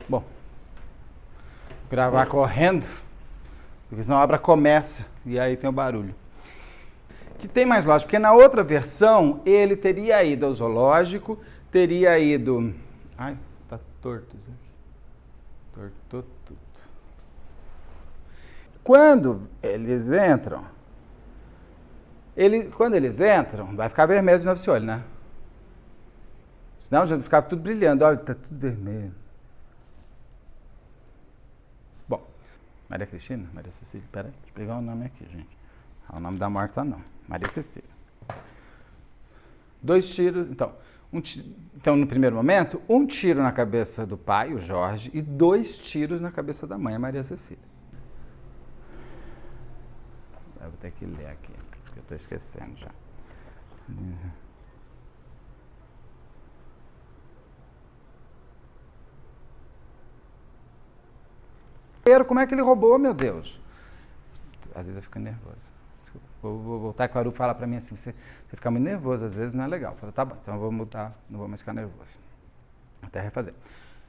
Bom, gravar correndo, porque senão a obra começa e aí tem o barulho. Que tem mais lógico, porque na outra versão ele teria ido ao zoológico, teria ido... Ai, tá torto isso aqui. Tortou tudo. Quando eles entram, vai ficar vermelho de novo esse olho, né? Senão já ficava tudo brilhando. Olha, tá tudo vermelho. Bom, Maria Cristina, Maria Cecília, peraí, deixa eu pegar o nome aqui, gente. O nome da morta não, Maria Cecília. 2 tiros, então no primeiro momento, 1 tiro na cabeça do pai, o Jorge, e 2 tiros na cabeça da mãe, a Maria Cecília. Eu vou ter que ler aqui, porque eu estou esquecendo já. Como é que ele roubou, meu Deus? Às vezes eu fico nervoso. Desculpa. Vou voltar que o Aru fala pra mim assim, você fica muito nervoso, às vezes não é legal. Eu falo, tá bom, então eu vou mudar, não vou mais ficar nervoso. Até refazer.